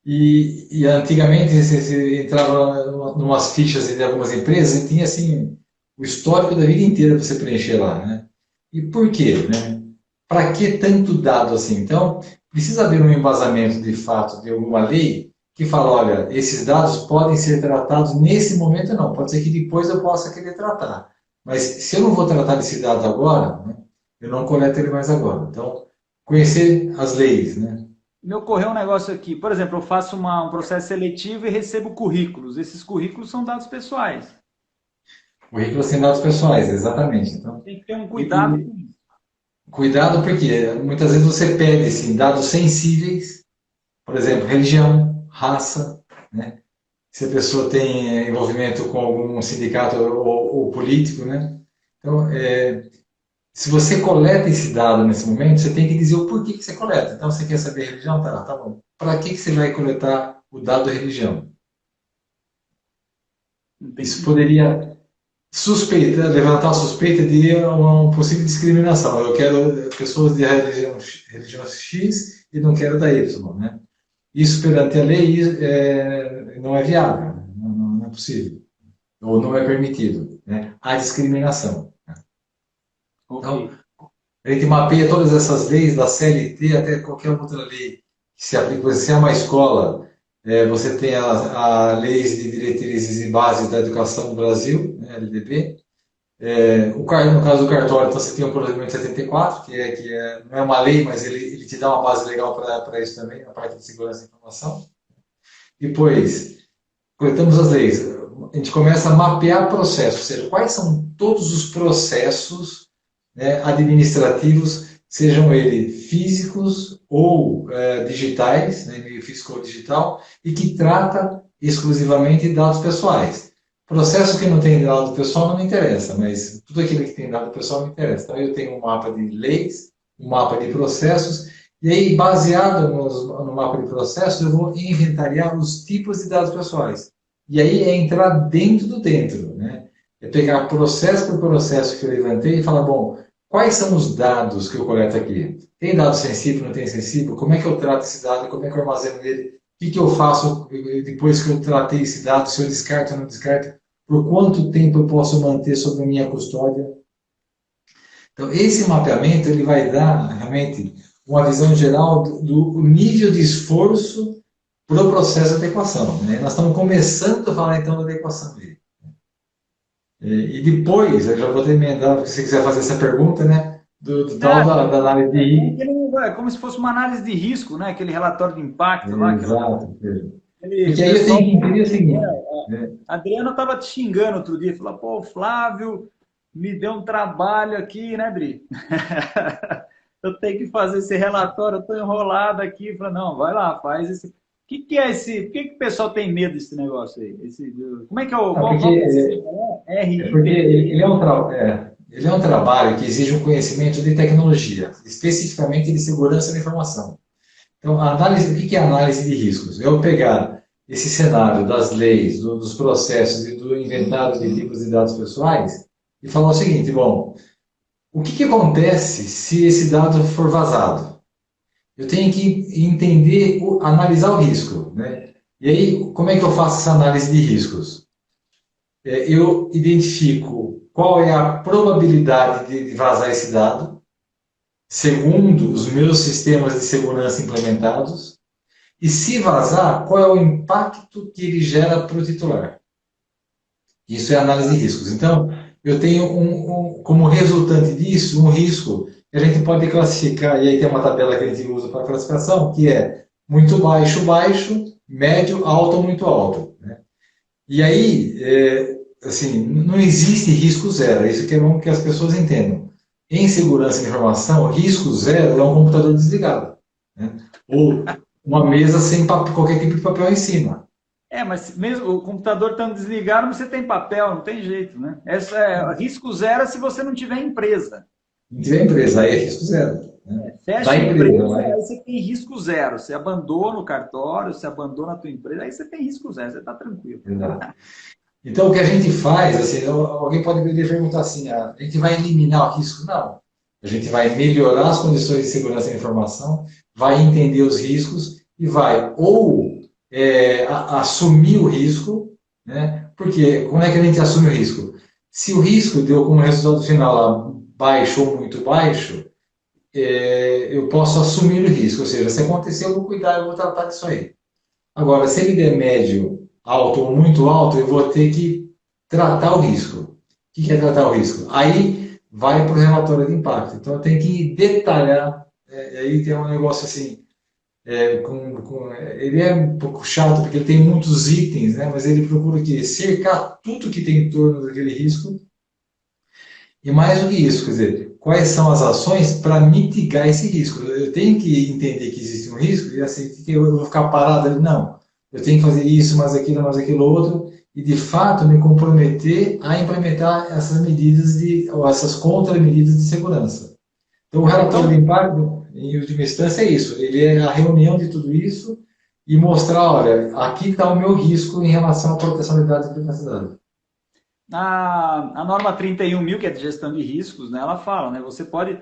E antigamente você entrava numas fichas de algumas empresas e tinha assim o histórico da vida inteira para você preencher lá, né? E por quê, né? Para que tanto dado assim? Então, precisa haver um embasamento de fato de alguma lei que fala, olha, esses dados podem ser tratados nesse momento não, pode ser que depois eu possa querer tratar. Mas se eu não vou tratar desse dado agora, né, eu não coleto ele mais agora. Então, conhecer as leis, né? Me ocorreu um negócio aqui. Por exemplo, eu faço um processo seletivo e recebo currículos. Esses currículos são dados pessoais. Currículo sem dados pessoais, exatamente. Então, Tem que ter um cuidado e com isso. cuidado porque muitas vezes você pede assim, dados sensíveis, por exemplo, religião, raça, né? Se a pessoa tem envolvimento com algum sindicato ou político, né? Então, se você coleta esse dado nesse momento, você tem que dizer o porquê que você coleta. Então, você quer saber religião? Tá bom. Para que você vai coletar o dado da religião? Isso Entendi. poderia suspeita, levantar a suspeita de uma possível discriminação. Eu quero pessoas de religião X e não quero da Y, né? Isso perante a lei não é viável, né? Não é possível, ou não é permitido, né? Há discriminação. Então, Ok. a gente mapeia todas essas leis, da CLT até qualquer outra lei que se aplica. Se é uma escola, você tem a Leis de Diretrizes e Bases da Educação do Brasil, né, LDB. No caso do cartório, então, você tem o procedimento 74, não é uma lei, mas ele te dá uma base legal para isso também, a parte de segurança da informação. Depois, coletamos as leis. A gente começa a mapear processos, ou seja, quais são todos os processos, né, administrativos, sejam eles físicos ou digitais, né, meio físico ou digital, e que trata exclusivamente de dados pessoais. Processo que não tem dado pessoal não me interessa, mas tudo aquilo que tem dado pessoal me interessa. Então, eu tenho um mapa de leis, um mapa de processos, e aí, baseado no mapa de processos, eu vou inventariar os tipos de dados pessoais. E aí é entrar dentro do dentro, né? É pegar processo por processo que eu levantei e falar, bom, quais são os dados que eu coleto aqui? Tem dado sensível, não tem sensível? Como é que eu trato esse dado? Como é que eu armazeno ele? O que eu faço depois que eu tratei esse dado? Se eu descarto ou não descarto? Por quanto tempo eu posso manter sob a minha custódia? Então, esse mapeamento ele vai dar realmente uma visão geral do nível de esforço para o processo de adequação, né? Nós estamos começando a falar então da adequação dele. E depois, eu já vou emendar, se você quiser fazer essa pergunta, né? Do tal da análise de risco. É como se fosse uma análise de risco, né? Aquele relatório de impacto lá, Exato. aquele Porque aí eu pessoal. tenho que entender o seguinte, né? A Adriana estava te xingando outro dia, falou, pô, o Flávio me deu um trabalho aqui, né, Bri? Eu tenho que fazer esse relatório, eu estou enrolado aqui. Falei, não, vai lá, faz esse. O que é esse? Por que o pessoal tem medo desse negócio aí? Como é que é o. Não, Qual que é esse porque, sistema? porque RIPP? ele é um trabalho que exige um conhecimento de tecnologia, especificamente de segurança da informação. Então, o que é análise de riscos? Eu pegar esse cenário das leis, dos processos e do inventário de tipos de dados pessoais e falar o seguinte, bom, o que acontece se esse dado for vazado? Eu tenho que entender, analisar o risco, né? E aí, como é que eu faço essa análise de riscos? Eu identifico qual é a probabilidade de vazar esse dado, segundo os meus sistemas de segurança implementados, e se vazar, qual é o impacto que ele gera para o titular. Isso é análise de riscos. Então, eu tenho como resultante disso um risco que a gente pode classificar, e aí tem uma tabela que a gente usa para classificação, que é muito baixo, baixo, médio, alto, muito alto, né? E aí, assim, não existe risco zero, isso que é bom que as pessoas entendam. Em segurança de informação, risco zero é um computador desligado, né? Ou uma mesa sem qualquer tipo de papel em cima. Mas mesmo o computador estando desligado, você tem papel, não tem jeito, né? Essa é risco zero se você não tiver empresa. Não tiver empresa, aí é risco zero, né? Fecha Da a empresa, empresa, aí né? você tem risco zero. Você abandona o cartório, você abandona a tua empresa, aí você tem risco zero, você está tranquilo. Exato. Então, o que a gente faz, assim, alguém pode me perguntar assim, a gente vai eliminar o risco? Não. A gente vai melhorar as condições de segurança da informação, vai entender os riscos e vai ou assumir o risco, né? Porque como é que a gente assume o risco? Se o risco deu como resultado final lá baixo ou muito baixo, eu posso assumir o risco, ou seja, se acontecer, eu vou cuidar, eu vou tratar disso aí. Agora, se ele der médio, alto ou muito alto, eu vou ter que tratar o risco. O que é tratar o risco? Aí vai para o relatório de impacto. Então, eu tenho que detalhar. Aí tem um negócio assim, ele é um pouco chato, porque ele tem muitos itens, né? Mas ele procura aqui cercar tudo que tem em torno daquele risco. E mais do que isso, quer dizer, quais são as ações para mitigar esse risco? Eu tenho que entender que existe um risco e assim, que eu vou ficar parado ali? Não. Eu tenho que fazer isso, mais aquilo outro, e de fato me comprometer a implementar essas medidas ou essas contramedidas de segurança. Então, o relatório de Então, impacto, em última instância, é isso. Ele é a reunião de tudo isso e mostrar, olha, aqui está o meu risco em relação à proteção de dados e privacidade. A norma 31.000, que é de gestão de riscos, né, ela fala, né, você pode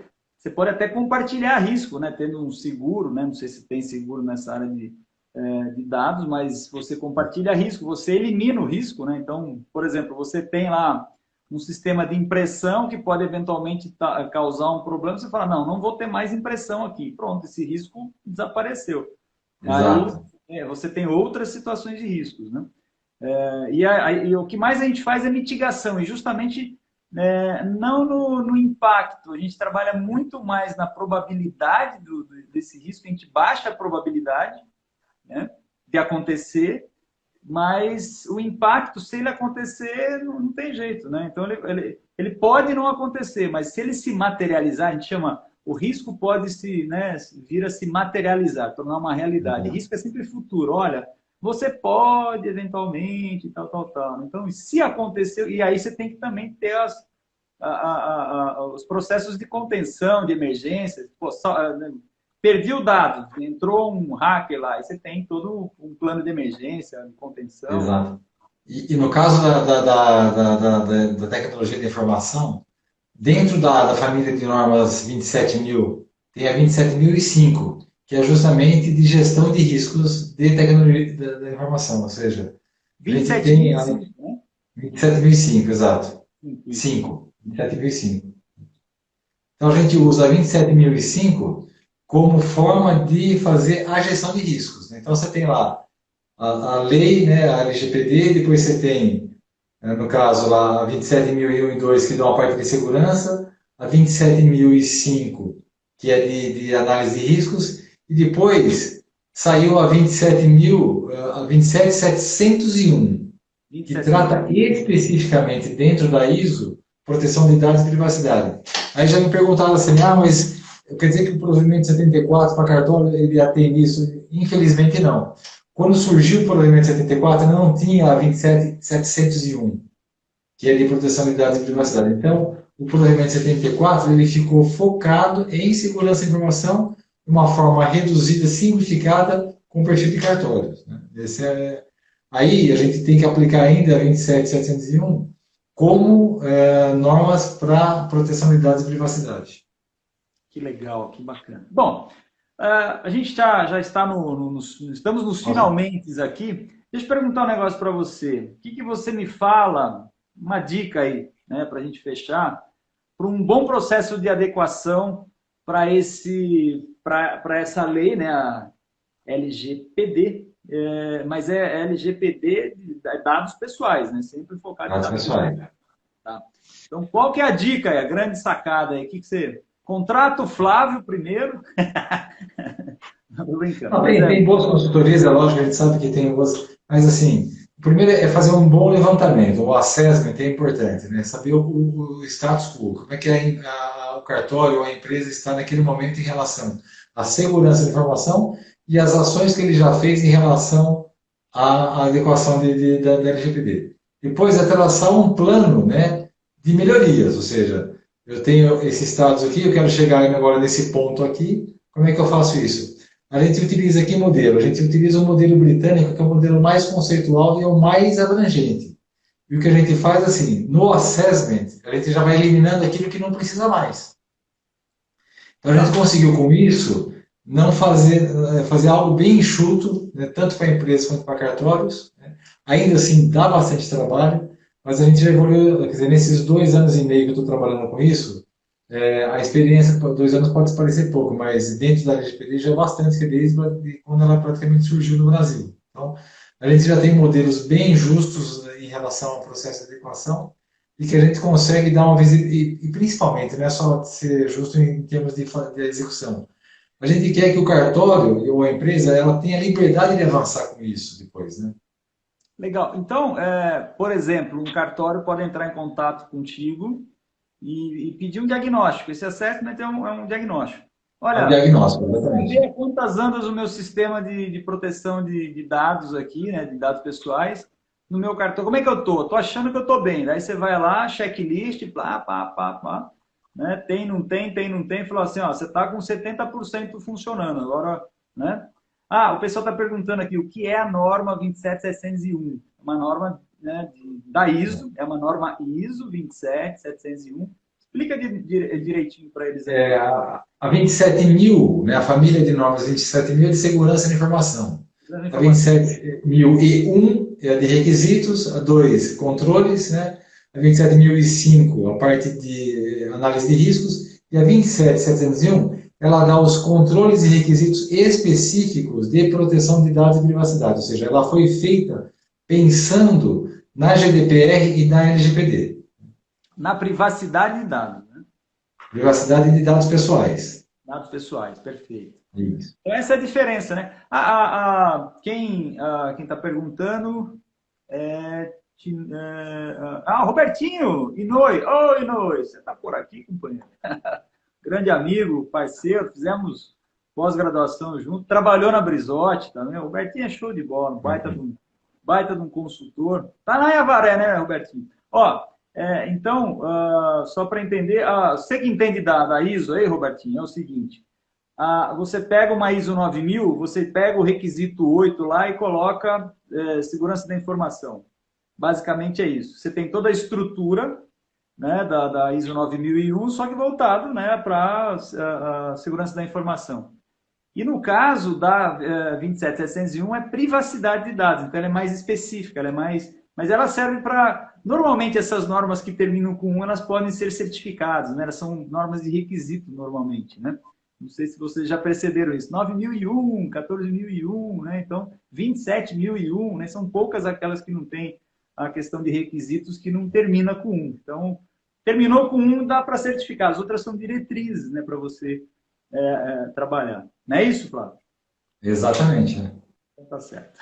até compartilhar risco, né, tendo um seguro, né, não sei se tem seguro nessa área de dados, mas você compartilha risco, você elimina o risco, né? Então, por exemplo, você tem lá um sistema de impressão que pode eventualmente causar um problema, você fala, não vou ter mais impressão aqui. Pronto, esse risco desapareceu. Aí Exato. você tem outras situações de riscos, né? E o que mais a gente faz é mitigação, e justamente não no impacto, a gente trabalha muito mais na probabilidade desse risco, a gente baixa a probabilidade, né, de acontecer, mas o impacto, se ele acontecer, não tem jeito, né? Então, ele pode não acontecer, mas se ele se materializar, a gente chama, o risco pode vir a se materializar, tornar uma realidade. Exato. Risco é sempre futuro. Olha, você pode, eventualmente, tal, tal, tal. Então, se aconteceu, e aí você tem que também ter os processos de contenção, de emergência. Pô, perdi o dado, entrou um hacker lá, e você tem todo um plano de emergência, de contenção. Exato. E no caso da tecnologia da informação, dentro da família de normas 27.000, tem a 27.005, que é justamente de gestão de riscos de tecnologia da informação. Ou seja, a gente tem a 27.005, né? 27.005, exato. Isso. 5. 27.005. Então a gente usa a 27.005 como forma de fazer a gestão de riscos, né? Então você tem lá a lei, né, a LGPD, depois você tem, no caso lá, a 27.001 e 2, que dá uma parte de segurança, a 27.005, que é de análise de riscos, e depois saiu a 27.000, a 27.701, que trata 27.001. especificamente dentro da ISO proteção de dados e privacidade. Aí já me perguntaram assim, mas quer dizer que o provimento 74 para cartório ele atende isso? Infelizmente não. Quando surgiu o provimento 74, não tinha a 27.701, que é de proteção de dados e privacidade. Então, o provimento 74 ele ficou focado em segurança da informação de uma forma reduzida, simplificada, com perfil de cartórios. Né? Aí a gente tem que aplicar ainda a 27.701 como normas para proteção de dados e privacidade. Que legal, que bacana. Bom, a gente já está estamos nos Nossa. finalmente aqui. Deixa eu perguntar um negócio para você. O que você me fala, uma dica aí, né, para a gente fechar, para um bom processo de adequação para essa lei, né, a LGPD, mas é LGPD de dados pessoais, né, sempre focado em Dados dados pessoais. pessoais. Tá? Então, qual que é a dica, a grande sacada aí? O que você... Contrata o Flávio primeiro. Estou brincando, Não, mas tem boas consultorias, é lógico, a gente sabe que tem boas, mas assim, o primeiro é fazer um bom levantamento, o assessment é importante, né? Saber o status quo, como é que o cartório ou a empresa está naquele momento em relação à segurança da informação e as ações que ele já fez em relação à adequação da LGPD. Depois é traçar um plano, né, de melhorias, ou seja, eu tenho esses status aqui, eu quero chegar agora nesse ponto aqui, como é que eu faço isso? A gente utiliza que modelo? A gente utiliza o modelo britânico, que é o modelo mais conceitual e é o mais abrangente. E o que a gente faz assim, no assessment, a gente já vai eliminando aquilo que não precisa mais. Então a gente tá. conseguiu com isso não fazer algo bem enxuto, né, tanto para empresas quanto para cartórios. Né? Ainda assim dá bastante trabalho, mas a gente já evoluiu, quer dizer, nesses 2 anos e meio que eu estou trabalhando com isso, a experiência, 2 anos pode parecer pouco, mas dentro da LGPD já é bastante desde quando ela praticamente surgiu no Brasil. Então, a gente já tem modelos bem justos em relação ao processo de adequação e que a gente consegue dar uma visita, e principalmente, não é só ser justo em termos de execução. A gente quer que o cartório ou a empresa ela tenha liberdade de avançar com isso depois, né? Legal. Então, por exemplo, um cartório pode entrar em contato contigo e pedir um diagnóstico. Esse assessment é um diagnóstico. É um Olha, diagnóstico, quero saber exatamente. a quantas andas o meu sistema de proteção de dados aqui, né, de dados pessoais, no meu cartão. Como é que eu tô? Tô achando que eu tô bem. Daí você vai lá, checklist, plá, pá, pá, pá, né? Tem, não tem. Falou assim, ó, você tá com 70% funcionando. Agora, né? O pessoal está perguntando aqui, o que é a norma 27701? Uma norma né, da ISO, é uma norma ISO 27701. Explica direitinho para eles aí. A 27.000, né, a família de normas 27.000 é de segurança da informação. A 27.001 é a de requisitos, a 2, controles, né? A 27.005, a parte de análise de riscos, e a 27.701, ela dá os controles e requisitos específicos de proteção de dados e privacidade, ou seja, ela foi feita pensando na GDPR e na LGPD. Na privacidade de dados, né? Privacidade de dados pessoais. Dados pessoais, perfeito. Isso. Então, essa é a diferença, né? Quem está perguntando Robertinho Inoi. Oi, Inoi, você está por aqui, companheiro? Grande amigo, parceiro, fizemos pós-graduação junto, trabalhou na Brizote também. O Robertinho é show de bola, baita de um consultor. Tá lá em Avaré, né, Robertinho? Então, só para entender, você que entende da ISO aí, Robertinho, é o seguinte: você pega uma ISO 9000, você pega o requisito 8 lá e coloca segurança da informação. Basicamente é isso. Você tem toda a estrutura, né, da ISO 9001, só que voltado, né, para a segurança da informação. E no caso da 27701 é privacidade de dados, então ela é mais específica, mas ela serve para... Normalmente essas normas que terminam com 1, elas podem ser certificadas, né? Elas são normas de requisito normalmente, né? Não sei se vocês já perceberam isso. 9001, 14001, né? Então 27001, né? São poucas aquelas que não têm a questão de requisitos que não termina com 1. Então, terminou com 1, dá para certificar. As outras são diretrizes, né, para você trabalhar. Não é isso, Flávio? Exatamente. Né? Então, tá certo.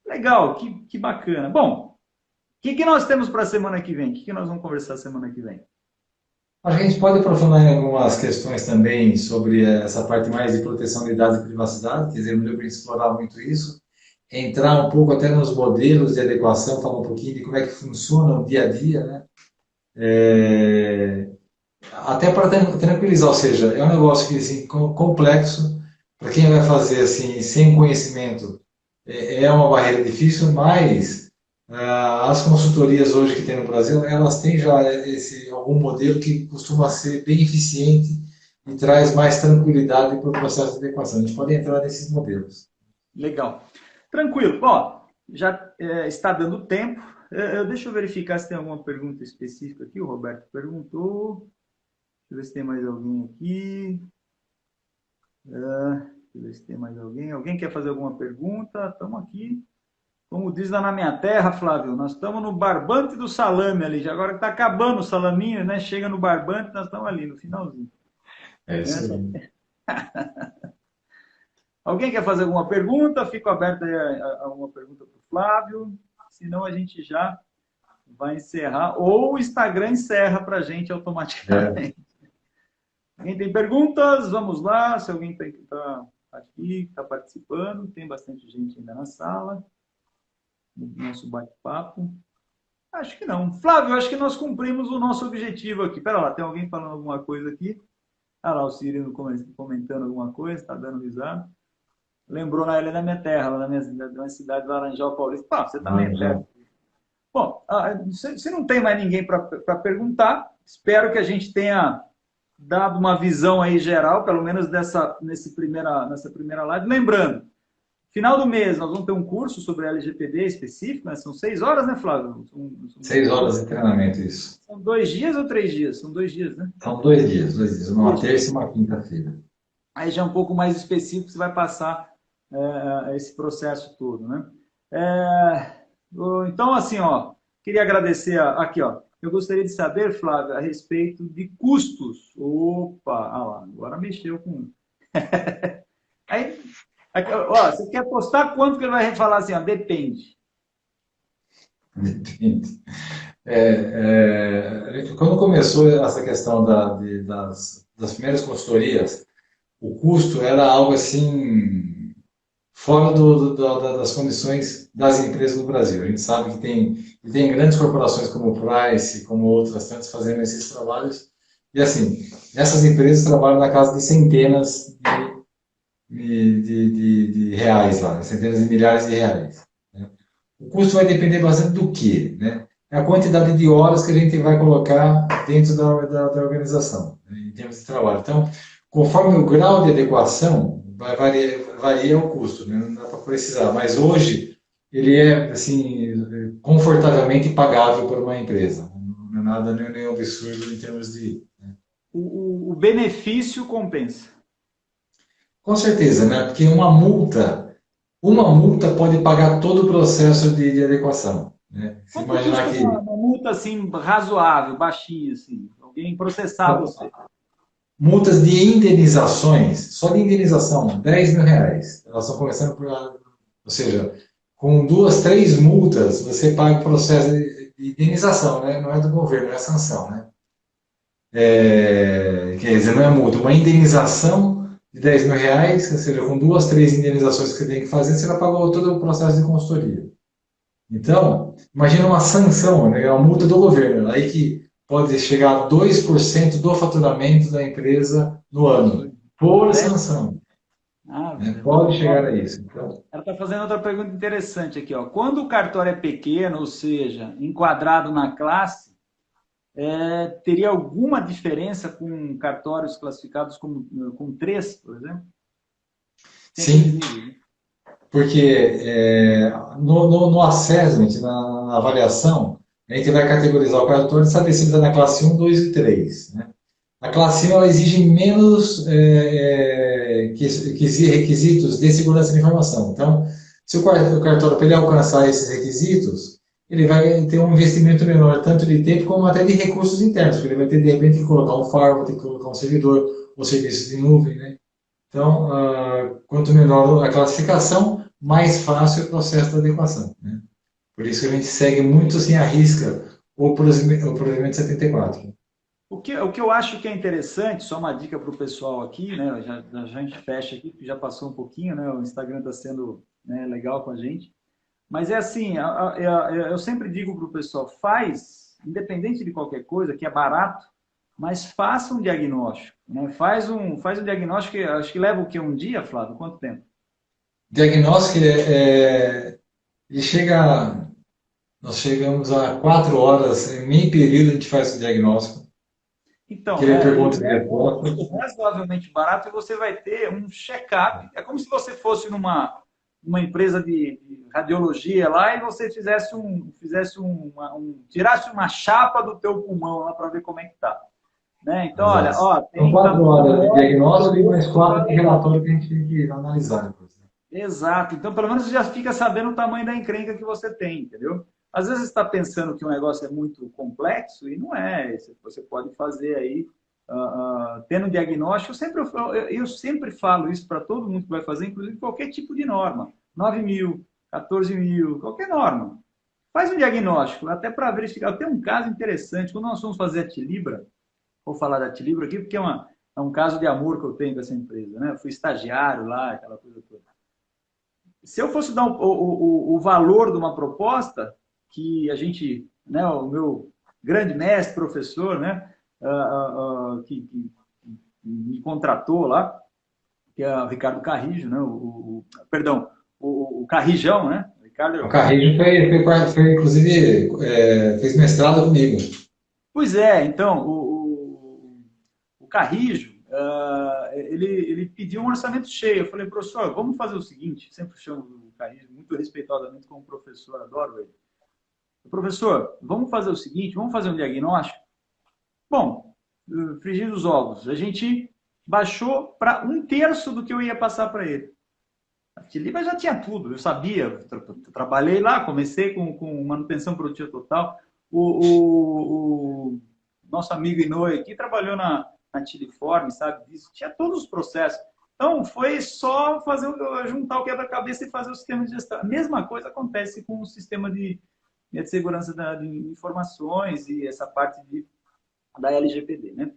Legal, que bacana. Bom, o que nós temos para a semana que vem? O que nós vamos conversar semana que vem? A gente pode aprofundar em algumas questões também sobre essa parte mais de proteção de dados e privacidade, quer dizer, não deu para explorar muito isso. Entrar um pouco até nos modelos de adequação, falar um pouquinho de como é que funciona o dia a dia, né? Até para tranquilizar, ou seja, é um negócio que assim, complexo, para quem vai fazer assim, sem conhecimento, é uma barreira difícil, mas as consultorias hoje que tem no Brasil, elas têm já algum modelo que costuma ser bem eficiente e traz mais tranquilidade para o processo de adequação. A gente pode entrar nesses modelos. Legal. Tranquilo. Bom, já está dando tempo. Deixa eu verificar se tem alguma pergunta específica aqui. O Roberto perguntou. Deixa eu ver se tem mais alguém aqui. Deixa eu ver se tem mais alguém. Alguém quer fazer alguma pergunta? Estamos aqui. Como diz lá na minha terra, Flávio, nós estamos no barbante do salame ali. Já agora que está acabando o salaminho, né? Chega no barbante, nós estamos ali, no finalzinho. É isso aí. Alguém quer fazer alguma pergunta? Fico aberto a alguma pergunta para o Flávio. Senão a gente já vai encerrar. Ou o Instagram encerra para a gente automaticamente. Alguém tem perguntas? Vamos lá. Se alguém está aqui, está participando. Tem bastante gente ainda na sala. No nosso bate-papo. Acho que não. Flávio, acho que nós cumprimos o nosso objetivo aqui. Pera lá, tem alguém falando alguma coisa aqui? Ah lá, o Cirino comentando alguma coisa, está dando risada. Lembrou na ilha da minha terra, lá na minha cidade de Laranjal Paulista. Pá, você também é perto. Bom, se não tem mais ninguém para perguntar, espero que a gente tenha dado uma visão aí geral, pelo menos nessa primeira live. Lembrando, final do mês nós vamos ter um curso sobre LGPD específico, né? São 6 horas, né, Flávio? 6 horas de treinamento, isso. São 2 dias ou 3 dias? São 2 dias, né? São 2 dias. Uma terça e uma quinta-feira. Aí já é um pouco mais específico, você vai passar esse processo todo, né? Então, assim, queria agradecer aqui, eu gostaria de saber, Flávio, a respeito de custos. Opa, lá, agora mexeu com... Aí, você quer postar quanto que ele vai falar assim, depende. Depende. Quando começou essa questão das primeiras consultorias, o custo era algo assim fora das condições das empresas do Brasil. A gente sabe que tem grandes corporações como o Price, como outras tantas, fazendo esses trabalhos. E assim, essas empresas trabalham na casa de centenas de reais lá, centenas de milhares de reais. Né? O custo vai depender bastante do quê, né? É a quantidade de horas que a gente vai colocar dentro da organização, né, em termos de trabalho. Então, conforme o grau de adequação, varia o custo, né? Não dá para precisar. Mas hoje, ele é, assim, confortavelmente pagável por uma empresa. Não é nada nem absurdo em termos de... O benefício compensa. Com certeza, né? Porque uma multa pode pagar todo o processo de adequação, né? Se Quanto imaginar custa que uma multa assim, razoável, baixinha, assim? Alguém processar você? multas de indenizações, só de indenização, R$ 10.000. Elas estão começando por, ou seja, com duas, três multas, você paga o processo de indenização, né? Não é do governo, é sanção, né? Quer dizer, não é multa, uma indenização de R$ 10.000, ou seja, com duas, três indenizações que você tem que fazer, você já pagou todo o processo de consultoria. Então, imagina uma sanção, né, uma multa do governo, aí que pode chegar a 2% do faturamento da empresa no ano, por É? sanção, Ah, né? Pode chegar a isso. Então, ela está fazendo outra pergunta interessante aqui, ó. Quando o cartório é pequeno, ou seja, enquadrado na classe, teria alguma diferença com cartórios classificados como 3, por exemplo? Tem aqueles sim, níveis, né? porque no assessment, na avaliação, a gente vai categorizar o cartório estabelecido na classe um, 2 e 3, né? A classe 1 ela exige menos requisitos de segurança de informação. Então, se o cartório para ele alcançar esses requisitos, ele vai ter um investimento menor, tanto de tempo como até de recursos internos, porque ele vai ter, de repente, que colocar um firewall, ter que colocar um servidor, ou serviços de nuvem, né? Então, quanto menor a classificação, mais fácil o processo de adequação, né? Por isso que a gente segue muito assim, à risca o procedimento 74. O que eu acho que é interessante, só uma dica para o pessoal aqui, né? Já a gente fecha aqui, porque já passou um pouquinho, né? O Instagram está sendo, né, legal com a gente. Mas é assim, eu sempre digo para o pessoal, independente de qualquer coisa, que é barato, mas faça um diagnóstico, né? Faz um diagnóstico, acho que leva o quê? Um dia, Flávio? Quanto tempo? Diagnóstico, ele chega, nós chegamos a 4 horas, em meio período a gente faz o diagnóstico, que Então, ele ele pergunta e leva um resposta. custo razoavelmente barato e você vai ter um check-up. É como se você fosse numa empresa de radiologia lá e você tirasse uma chapa do teu pulmão lá para ver como é que tá. Né? Então, olha, Exato. ó, São tá 4 horas de tumor, diagnóstico e mais 4 de relatório que a gente tem que analisar depois, né? exato. Então, pelo menos você já fica sabendo o tamanho da encrenca que você tem, entendeu? Às vezes você está pensando que o negócio é muito complexo e não é. Você pode fazer aí, tendo um diagnóstico. Eu sempre falo isso para todo mundo que vai fazer, inclusive qualquer tipo de norma. 9.000, 14.000, qualquer norma. Faz um diagnóstico, até para verificar. Tem um caso interessante. Quando nós fomos fazer a Tilibra, vou falar da Tilibra aqui, porque é um caso de amor que eu tenho com essa empresa. Né? Eu fui estagiário lá, aquela coisa toda. Se eu fosse dar o valor de uma proposta que a gente, né, o meu grande mestre, professor, né, que me contratou lá, que é o Ricardo Carrijo, né, perdão, o Carrijão, né, o O Ricardo. Carrinho inclusive, fez mestrado comigo. Pois é, então, o Carrijo, ele pediu um orçamento cheio. Eu falei, professor, vamos fazer o seguinte, sempre chamo o Carrijo muito respeitosamente como professor, adoro ele. Professor, vamos fazer o seguinte, vamos fazer um diagnóstico? Bom, frigir os ovos, a gente baixou para 1/3 do que eu ia passar para ele. A Tiliba já tinha tudo, eu sabia, trabalhei lá, comecei com manutenção produtiva total. O nosso amigo Inoue aqui trabalhou na Tiliform, sabe disso, tinha todos os processos. Então, foi só juntar o quebra-cabeça e fazer o sistema de gestão. A mesma coisa acontece com o sistema de segurança de informações e essa parte da LGPD. Né?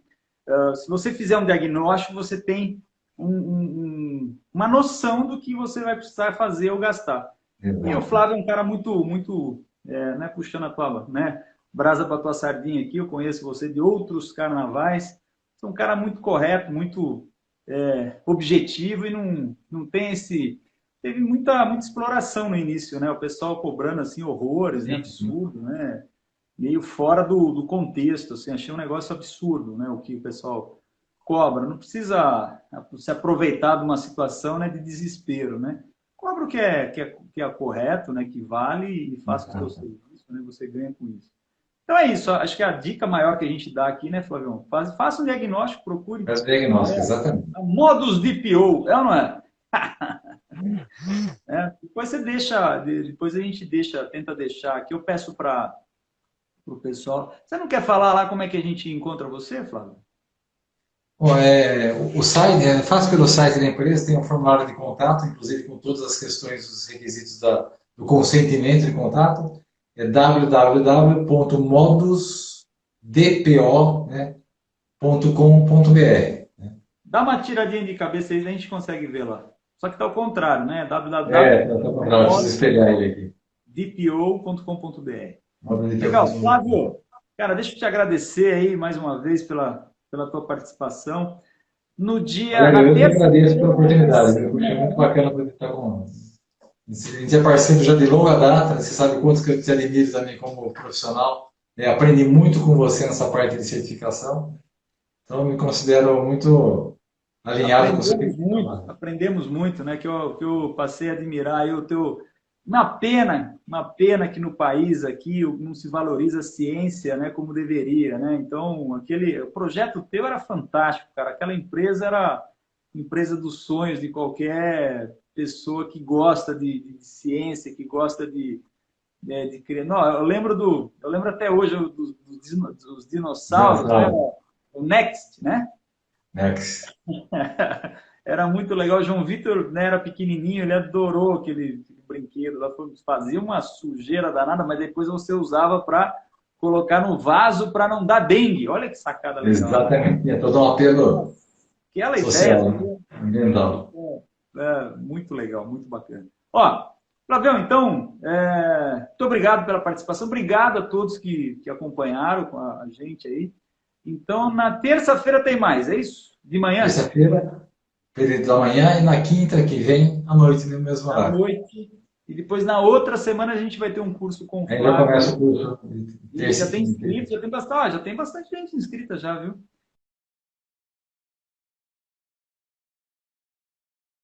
Se você fizer um diagnóstico, você tem uma noção do que você vai precisar fazer ou gastar. E o Exato. Flávio é um cara muito né, puxando a tua, né, brasa para tua sardinha aqui, eu conheço você de outros carnavais, você é um cara muito correto, muito objetivo e não tem teve muita exploração no início, né? O pessoal cobrando assim horrores, né? Absurdo, né? Meio fora do contexto, assim, achei um negócio absurdo, né? O que o pessoal cobra. Não precisa se aproveitar de uma situação, né, de desespero, né? Cobra o que é correto, né? Que vale e faça o seu serviço, né? Você ganha com isso. Então é isso. Acho que a dica maior que a gente dá aqui, né, Flavião? Faça um diagnóstico, procure. Faz o diagnóstico, exatamente. A modus DPO, é ou não é? Depois a gente tenta deixar aqui. Eu peço para o pessoal. Você não quer falar lá como é que a gente encontra você, Flávio? Bom, o site, faz pelo site da empresa, tem um formulário de contato, inclusive com todas as questões, os requisitos do consentimento de contato. É www.modusdpo.com.br. Dá uma tiradinha de cabeça aí, a gente consegue ver lá. Só que está ao contrário, né? Preciso espelhar ele aqui. dpo.com.br. Legal, Modusdpo.com.br. Flávio, cara, deixa eu te agradecer aí mais uma vez pela tua participação. No dia. Eu que agradeço pela oportunidade. Eu achei muito bacana poder estar com. A gente é parceiro já de longa data, você sabe quanto que eu te admiro também como profissional. Aprendi muito com você nessa parte de certificação. Então, eu me considero muito alinhado com o seu trabalho. Aprendemos muito, né? Que eu passei a admirar aí o teu. Uma pena que no país aqui não se valoriza a ciência, né, como deveria, né? Então, o projeto teu era fantástico, cara. Aquela empresa era a empresa dos sonhos de qualquer pessoa que gosta de ciência, que gosta de criar. Não, eu lembro até hoje dos dinossauros, né? O Next, né? Next. Era muito legal. O João Vitor, né, era pequenininho, ele adorou aquele brinquedo lá, fazia uma sujeira danada, mas depois você usava para colocar no vaso para não dar dengue. Olha que sacada legal. Exatamente, é todo um apelo aquela social, ideia, ambiental. Muito legal, muito bacana. Ó, Flavião, então, muito obrigado pela participação, obrigado a todos que acompanharam com a gente aí. Então, na terça-feira tem mais, é isso? De manhã? Terça-feira, período da manhã, e na quinta que vem, à noite, no mesmo horário. À noite. E depois, na outra semana, a gente vai ter um curso com o Aí Flávio. já começa o curso. Já tem inscritos, já tem bastante gente inscrita já, viu?